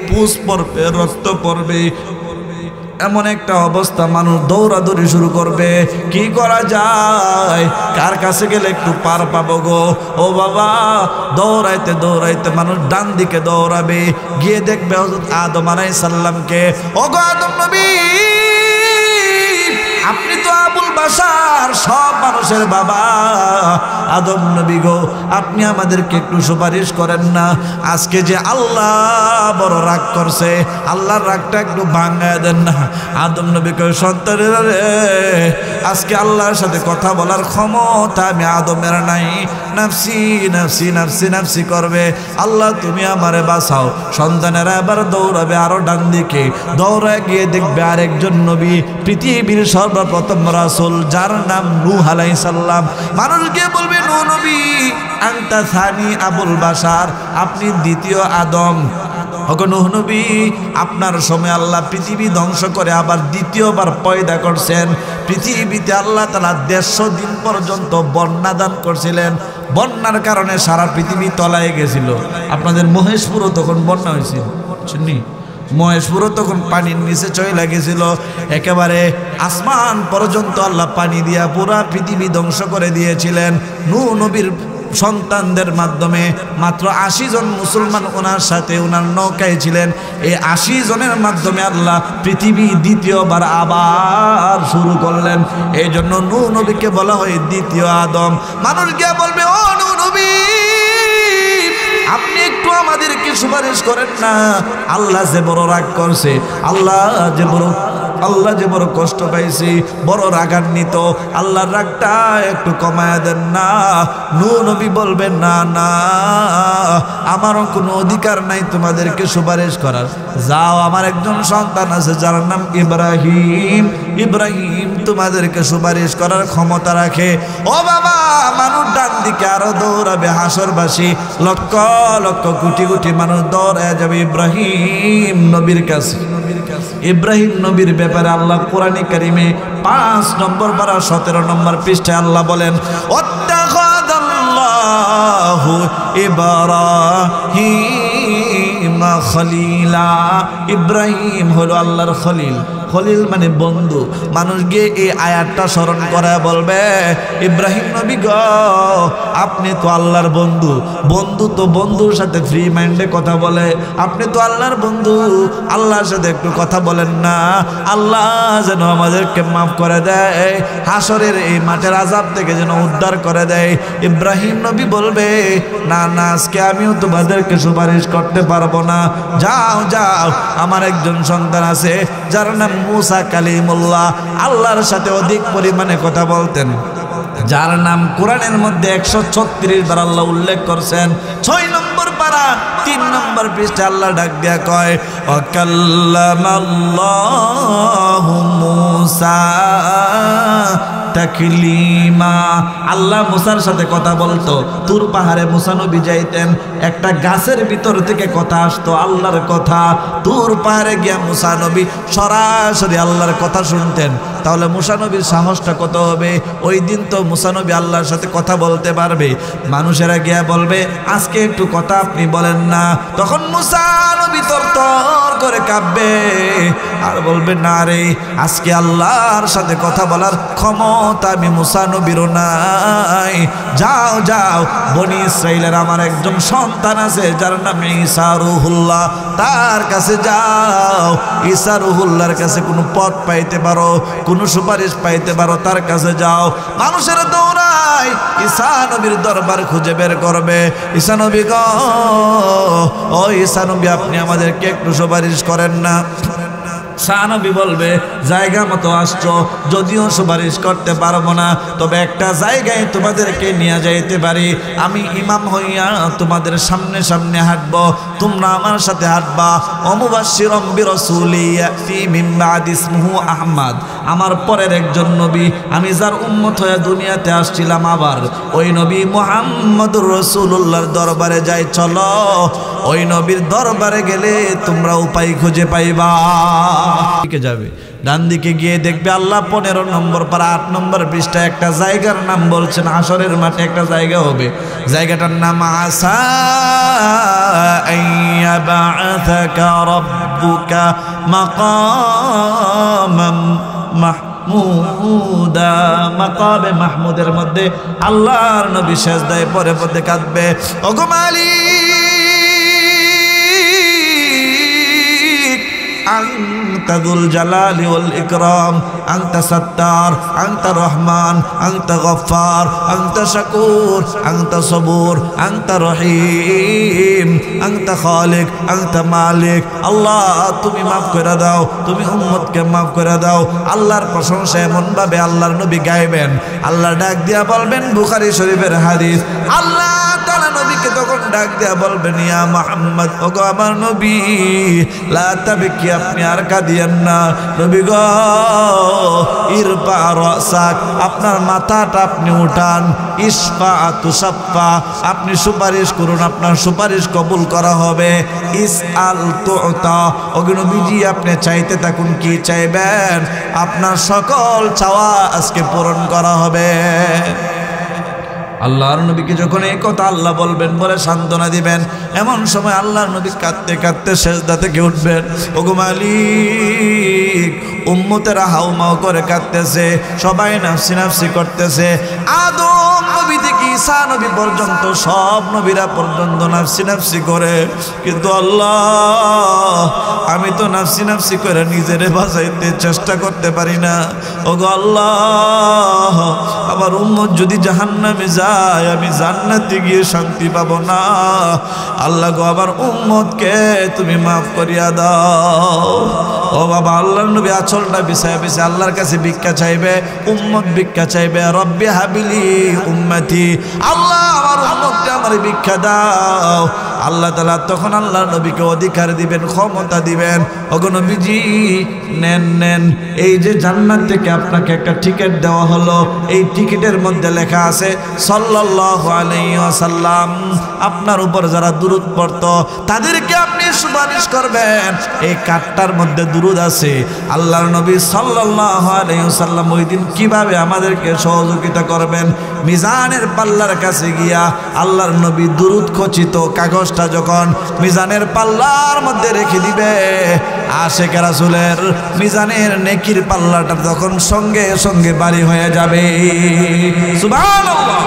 পুষ পড়বে, রক্ত পড়বে। এমন একটা অবস্থা, মানুষ দৌড়াদৌড়ি শুরু করবে। কি করা যায়? কার কাছে গেলে একটু পার পাবো গো? ও বাবা, দৌড়াইতে দৌড়াইতে মানুষ ডান দিকে দৌড়াবে, গিয়ে দেখবে হযরত আদম আলাইহিস সালামকে। ও গো আদম নবী, আপনি তো আবুল বাশার, সব মানুষের বাবা। আদম নবী গো, আপনি আমাদেরকে একটু সুপারিশ করেন না। আজকে যে আল্লাহ বড় রাগ করছে, আল্লাহর রাগটা একটু ভাঙায় দেন না। আদম নবী কয়, সন্তানেরা রে, আজকে আল্লাহর সাথে কথা বলার ক্ষমতা আমি আদমের নাই। নাফসি নাফসি নাফসি নাফসি করবে। আল্লাহ তুমি আমারে বাঁচাও। সন্তানেরা এবার দৌড়াবে আরো ডান দিকে, দৌড়ায় গিয়ে দেখবে আরেকজন নবী, পৃথিবীর সর্বপ্রথম রাসূল, যার নাম নূহ আলাইহিস সালাম। মানুষ গিয়ে বলবে, নূহ নবী, আনতা সানি আবুল বাশার, আপনি দ্বিতীয় আদম। নূহ নবী, আপনার সময় আল্লাহ পৃথিবী ধ্বংস করে আবার দ্বিতীয়বার পয়দা করছেন। পৃথিবীতে আল্লাহ তাআলা 150 দিন পর্যন্ত বন্যা দান করছিলেন। বন্যার কারণে সারা পৃথিবী তলায় গেছিল। আপনাদের মহেশপুরও তখন বন্যা হয়েছিল, শুননি? মহেশপুরও তখন পানির নিচে চলে গেছিল, একেবারে আসমান পর্যন্ত আল্লাহ পানি দিয়া পুরা পৃথিবী ধ্বংস করে দিয়েছিলেন। নূহ নবীর সন্তানদের মাধ্যমে মাত্র 80 জন মুসলমান ওনার সাথে ওনার নৌকায় ছিলেন। এই 80 জনের মাধ্যমে আল্লাহ পৃথিবী দ্বিতীয়বার আবার শুরু করলেন। এই জন্য নূহ নবীকে বলা হয় দ্বিতীয় আদম। মানুষ গিয়ে বলবে, ও নূহ নবী, আপনি একটু আমাদেরকে সুপারিশ করেন না। আল্লাহ যে বড় রাগ করছে, আল্লাহ যে বড় কষ্ট পাইছি, বড় রাগান্বিত, আল্লাহর রাগটা একটু কমায়া দেন না। নূহ নবী বলবেন, না না, আমারও কোনো অধিকার নাই তোমাদেরকে সুপারিশ করার। যাও, আমার একজন সন্তান আছে যার নাম ইব্রাহিম, ইব্রাহিম তোমাদেরকে সুপারিশ করার ক্ষমতা রাখে। ও বাবা, মানুষ ডান দিকে আরো দৌড়াবে, হাসরবাসী লক্ষ লক্ষ কোটি কোটি মানুষ দৌড়ায় যাবে ইব্রাহিম নবীর কাছে। ইব্রাহিম নবীর ব্যাপারে আল্লাহ কোরআনে কারিমে 5 নম্বর পারা 17 নম্বর পৃষ্ঠায় আল্লাহ বলেন, ওয়াত্তাখাযাল্লাহু ইব্রাহিম খলিলা। ইব্রাহিম হলো আল্লাহর খলিল। খলিল মানে বন্ধু। মানুষ গিয়ে এই আয়াতটা স্মরণ করে বলবে, ইব্রাহিম নবী গো, আপনি তো আল্লাহর বন্ধু। বন্ধু তো বন্ধুর সাথে ফ্রি মাইন্ডে কথা বলে। আপনি তো আল্লাহর বন্ধু, আল্লাহর সাথে একটু কথা বলেন না। আল্লাহ যেন আমাদেরকে মাফ করে দেয়, হাসরের এই মাঠের আযাব থেকে যেন উদ্ধার করে দেয়। ইব্রাহিম নবী বলবে, না না, আজকে আমিও তোমাদেরকে সুপারিশ করতে পারবো না। যাও যাও, আমার একজন সন্তান আছে যার নাম মুসা কালিমুল্লাহ, আল্লাহর সাথে অধিক পরিমাণে কথা বলতেন, যার নাম কোরআনের মধ্যে 136 বার আল্লাহ উল্লেখ করছেন। 6 নম্বর পারা 3 নম্বর পৃষ্ঠা আল্লাহ ডাক দিয়া কয়, ওয়াকাল্লামাল্লাহু মুসা তাকলিমা। আল্লাহ মুসার সাথে কথা বলতো। তুর পাহাড়ে মুসা নবী যাইতেন, একটা গাছের ভিতর থেকে কথা আসতো, আল্লাহর কথা। তুর পাহাড়ে গিয়া মুসা নবী সরাসরি আল্লাহর কথা শুনতেন। তাহলে মুসা নবীর সাহসটা কত হবে? ওই দিন তো মুসা নবী আল্লাহর সাথে কথা বলতে পারবে। মানুষেরা গিয়া বলবে, আজকে একটু কথা আপনি বলেন না। তখন মুসা নবী তরতর করে কাঁপবে আর বলবে, না রে, আজকে আল্লাহর সাথে কথা বলার ক্ষমতা আমি মুসা নবীরও নাই। যাও যাও, বনি ইসরাইলের আমার একজন সন্তান আছে যার নাম ঈসা রুহুল্লাহ, তার কাছে যাও। ঈসা রুহুল্লাহর কাছে কোনো পথ পাইতে পারো, কোনো সুপারিশ পাইতে পারো, তার কাছে যাও। মানুষের দৌড়ায় ঈসা নবীর দরবার খুঁজে বের করবে। ঈসা নবী গো, ও ঈসা নবী, আপনি আমাদেরকে একটু সুপারিশ করেন না। সাহাবী বলবে জায়গা মতো আসছো, যদিও সুপারিশ করতে পারবো না, তবে একটা জায়গায় তোমাদেরকে নিয়ে যাইতে পারি। আমি ইমাম হইয়া তোমাদের সামনে সামনে হাঁটবো, তোমরা আমার সাথে হাঁটবা। অমুবাশশিরাম বিরাসূলি ইয়াতি মিন বাদি ইসমুহু আহমদ, আমার পরের একজন নবী, আমি যার উম্মত হয়ে দুনিয়াতে আসছিলাম, আবার ওই নবী মুহাম্মদুর রাসূলুল্লাহর দরবারে যাই। চলো, ওই নবীর দরবারে গেলে তোমরা উপায় খুঁজে পাইবা। দিকে যাবে, ডান দিকে গিয়ে দেখবে আল্লাহ 15 নম্বর পারা 8 নম্বর পৃষ্ঠায় একটা জায়গার নাম বলছেন, হাসরের মাঠে একটা জায়গা হবে, জায়গাটার নাম আসা আইয়াবাআসাকা রাব্বুকা মাকামাম মাহমুদা। মাকামে মাহমুদের মধ্যে আল্লাহর নবী সেজদায় পড়ে পড়ে কাঁদবে, ওগো মালিক, আনতা যুল জালালি ওয়াল ইকরাম, আনতা সাত্তার, আনতা রহমান, আনতা গফফার, আনতা শাকুর, আনতা সবুর, আনতা রহিম, আনতা খালিক, আনতা মালিক। আল্লাহ তুমি মাফ করে দাও, তুমি উম্মতকে মাফ করে দাও। আল্লাহর প্রশংসা এমন ভাবে আল্লাহর নবী গাইবেন, আল্লাহ ডাক দিয়া বলবেন, বুখারী শরীফের হাদিস, আল্লাহ তাআলা নবীকে তখন ডাক দিয়া বলবেন, ইয়া মুহাম্মদ, ওগো আমার নবী, লা তাবকি, আপনি আর কাঁদিয়েন না। নবী গো, ইরফা রাসাক, আপনার মাথাটা আপনি উঠান। ইশফা তুশাফা, আপনি সুপারিশ করুন, আপনার সুপারিশ কবুল করা হবে। ইসআল তুতা, ওগো নবীজি আপনি চাইতে থাকুন, কি চাইবেন, আপনার সকল চাওয়া আজকে পূরণ করা হবে। আল্লাহর নবীকে যখন এই কথা আল্লাহ বলবেন, বলে সান্ত্বনা দিবেন, এমন সময় আল্লাহর নবী কাঁদতে কাঁদতে সেজদা থেকে উঠবেন। ওগো মালিক, উম্মতেরা হাউমাউ করে কাঁদতেছে, সবাই নাফসি নাফসি করতেছে, আদম নবী থেকে ঈসা নবী পর্যন্ত সব নবীরা পর্যন্ত নাফসি নাফসি করে, কিন্তু আল্লাহ আমি তো নাফসি নাফসি করে নিজেরে বাঁচাইতে চেষ্টা করতে পারি না। ওগো আল্লাহ, আমার উম্মত যদি জাহান্নামে যায়, আমি জান্নাতে গিয়ে শান্তি পাবো না। আল্লাহ গো, আমার উম্মতকে তুমি মাফ করিয়া দাও। ও বাবা, আল্লাহর নবী আঁচলটা বিছায় বিছায় আল্লাহর কাছে ভিক্ষা চাইবে, উম্মত ভিক্ষা চাইবে, রব্বি হাবিলি উম্মতি, আল্লাহ আমার উম্মতকে আমার ভিক্ষা দাও। আল্লাহ তাআলা তখন আল্লাহর নবীকে অধিকার দিবেন, ক্ষমতা দিবেন, ওগো নবীজি নেন নেন, এই যে জান্নাত থেকে আপনাকে একটা টিকিট দেওয়া হলো, এই টিকিটের মধ্যে লেখা আছে সাল্লাল্লাহু আলাইহি ওয়াসাল্লাম, আপনার উপর যারা দুরূদ পড়তো তাদেরকে আপনি সুপারিশ করবেন। এই কার্ডটার মধ্যে দুরূদ আছে। আল্লাহর নবী সাল্লাল্লাহু আলাইহি ওয়াসাল্লাম ওই দিন কিভাবে আমাদেরকে সহযোগিতা করবেন, মিজানের পাল্লার কাছে গিয়া আল্লাহর নবী দুরূদ খচিত কাগজটা যখন মিজানের পাল্লার মধ্যে রেখে দিবে, আশিক রাসূলের মিজানের নেকির পাল্লাটা তখন সঙ্গে সঙ্গে ভারী হয়ে যাবে। সুবহানাল্লাহ।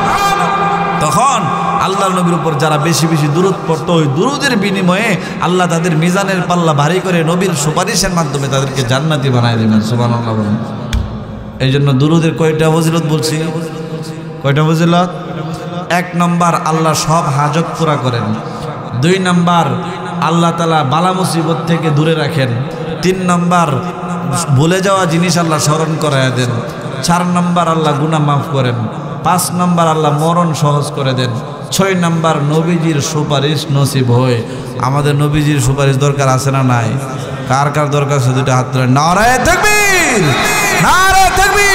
তখন আল্লাহর নবীর উপর যারা বেশি বেশি দুরূদ পড়তো, ওই দুরূদের বিনিময়ে আল্লাহ তাদের মিজানের পাল্লা ভারী করে নবীর সুপারিশের মাধ্যমে তাদেরকে জান্নাতি বানায় দেবেন। সুবহানাল্লাহ। এই জন্য দুরূদের কয়টা ফজিলত বলছি? কয়টা ফজিলত? 1 নম্বর, আল্লাহ সব হাজত পুরা করেন। 2 নম্বর, আল্লাহ তাআলা বালা মুসিবত থেকে দূরে রাখেন। 3 নম্বর, ভুলে যাওয়া জিনিস আল্লাহ স্মরণ করায় দেন। 4 নম্বর, আল্লাহ গুনাহ মাফ করেন। 5 নম্বর, আল্লাহ মরণ সহজ করে দেন। 6 নম্বর, নবীজির সুপারিশ নসিব হয়। আমাদের নবীজির সুপারিশ দরকার আছে না নাই? কার কার দরকার আছে? দুইটা হাত তুলে নারায়ে তাকবীর, নারায়ে তাকবীর।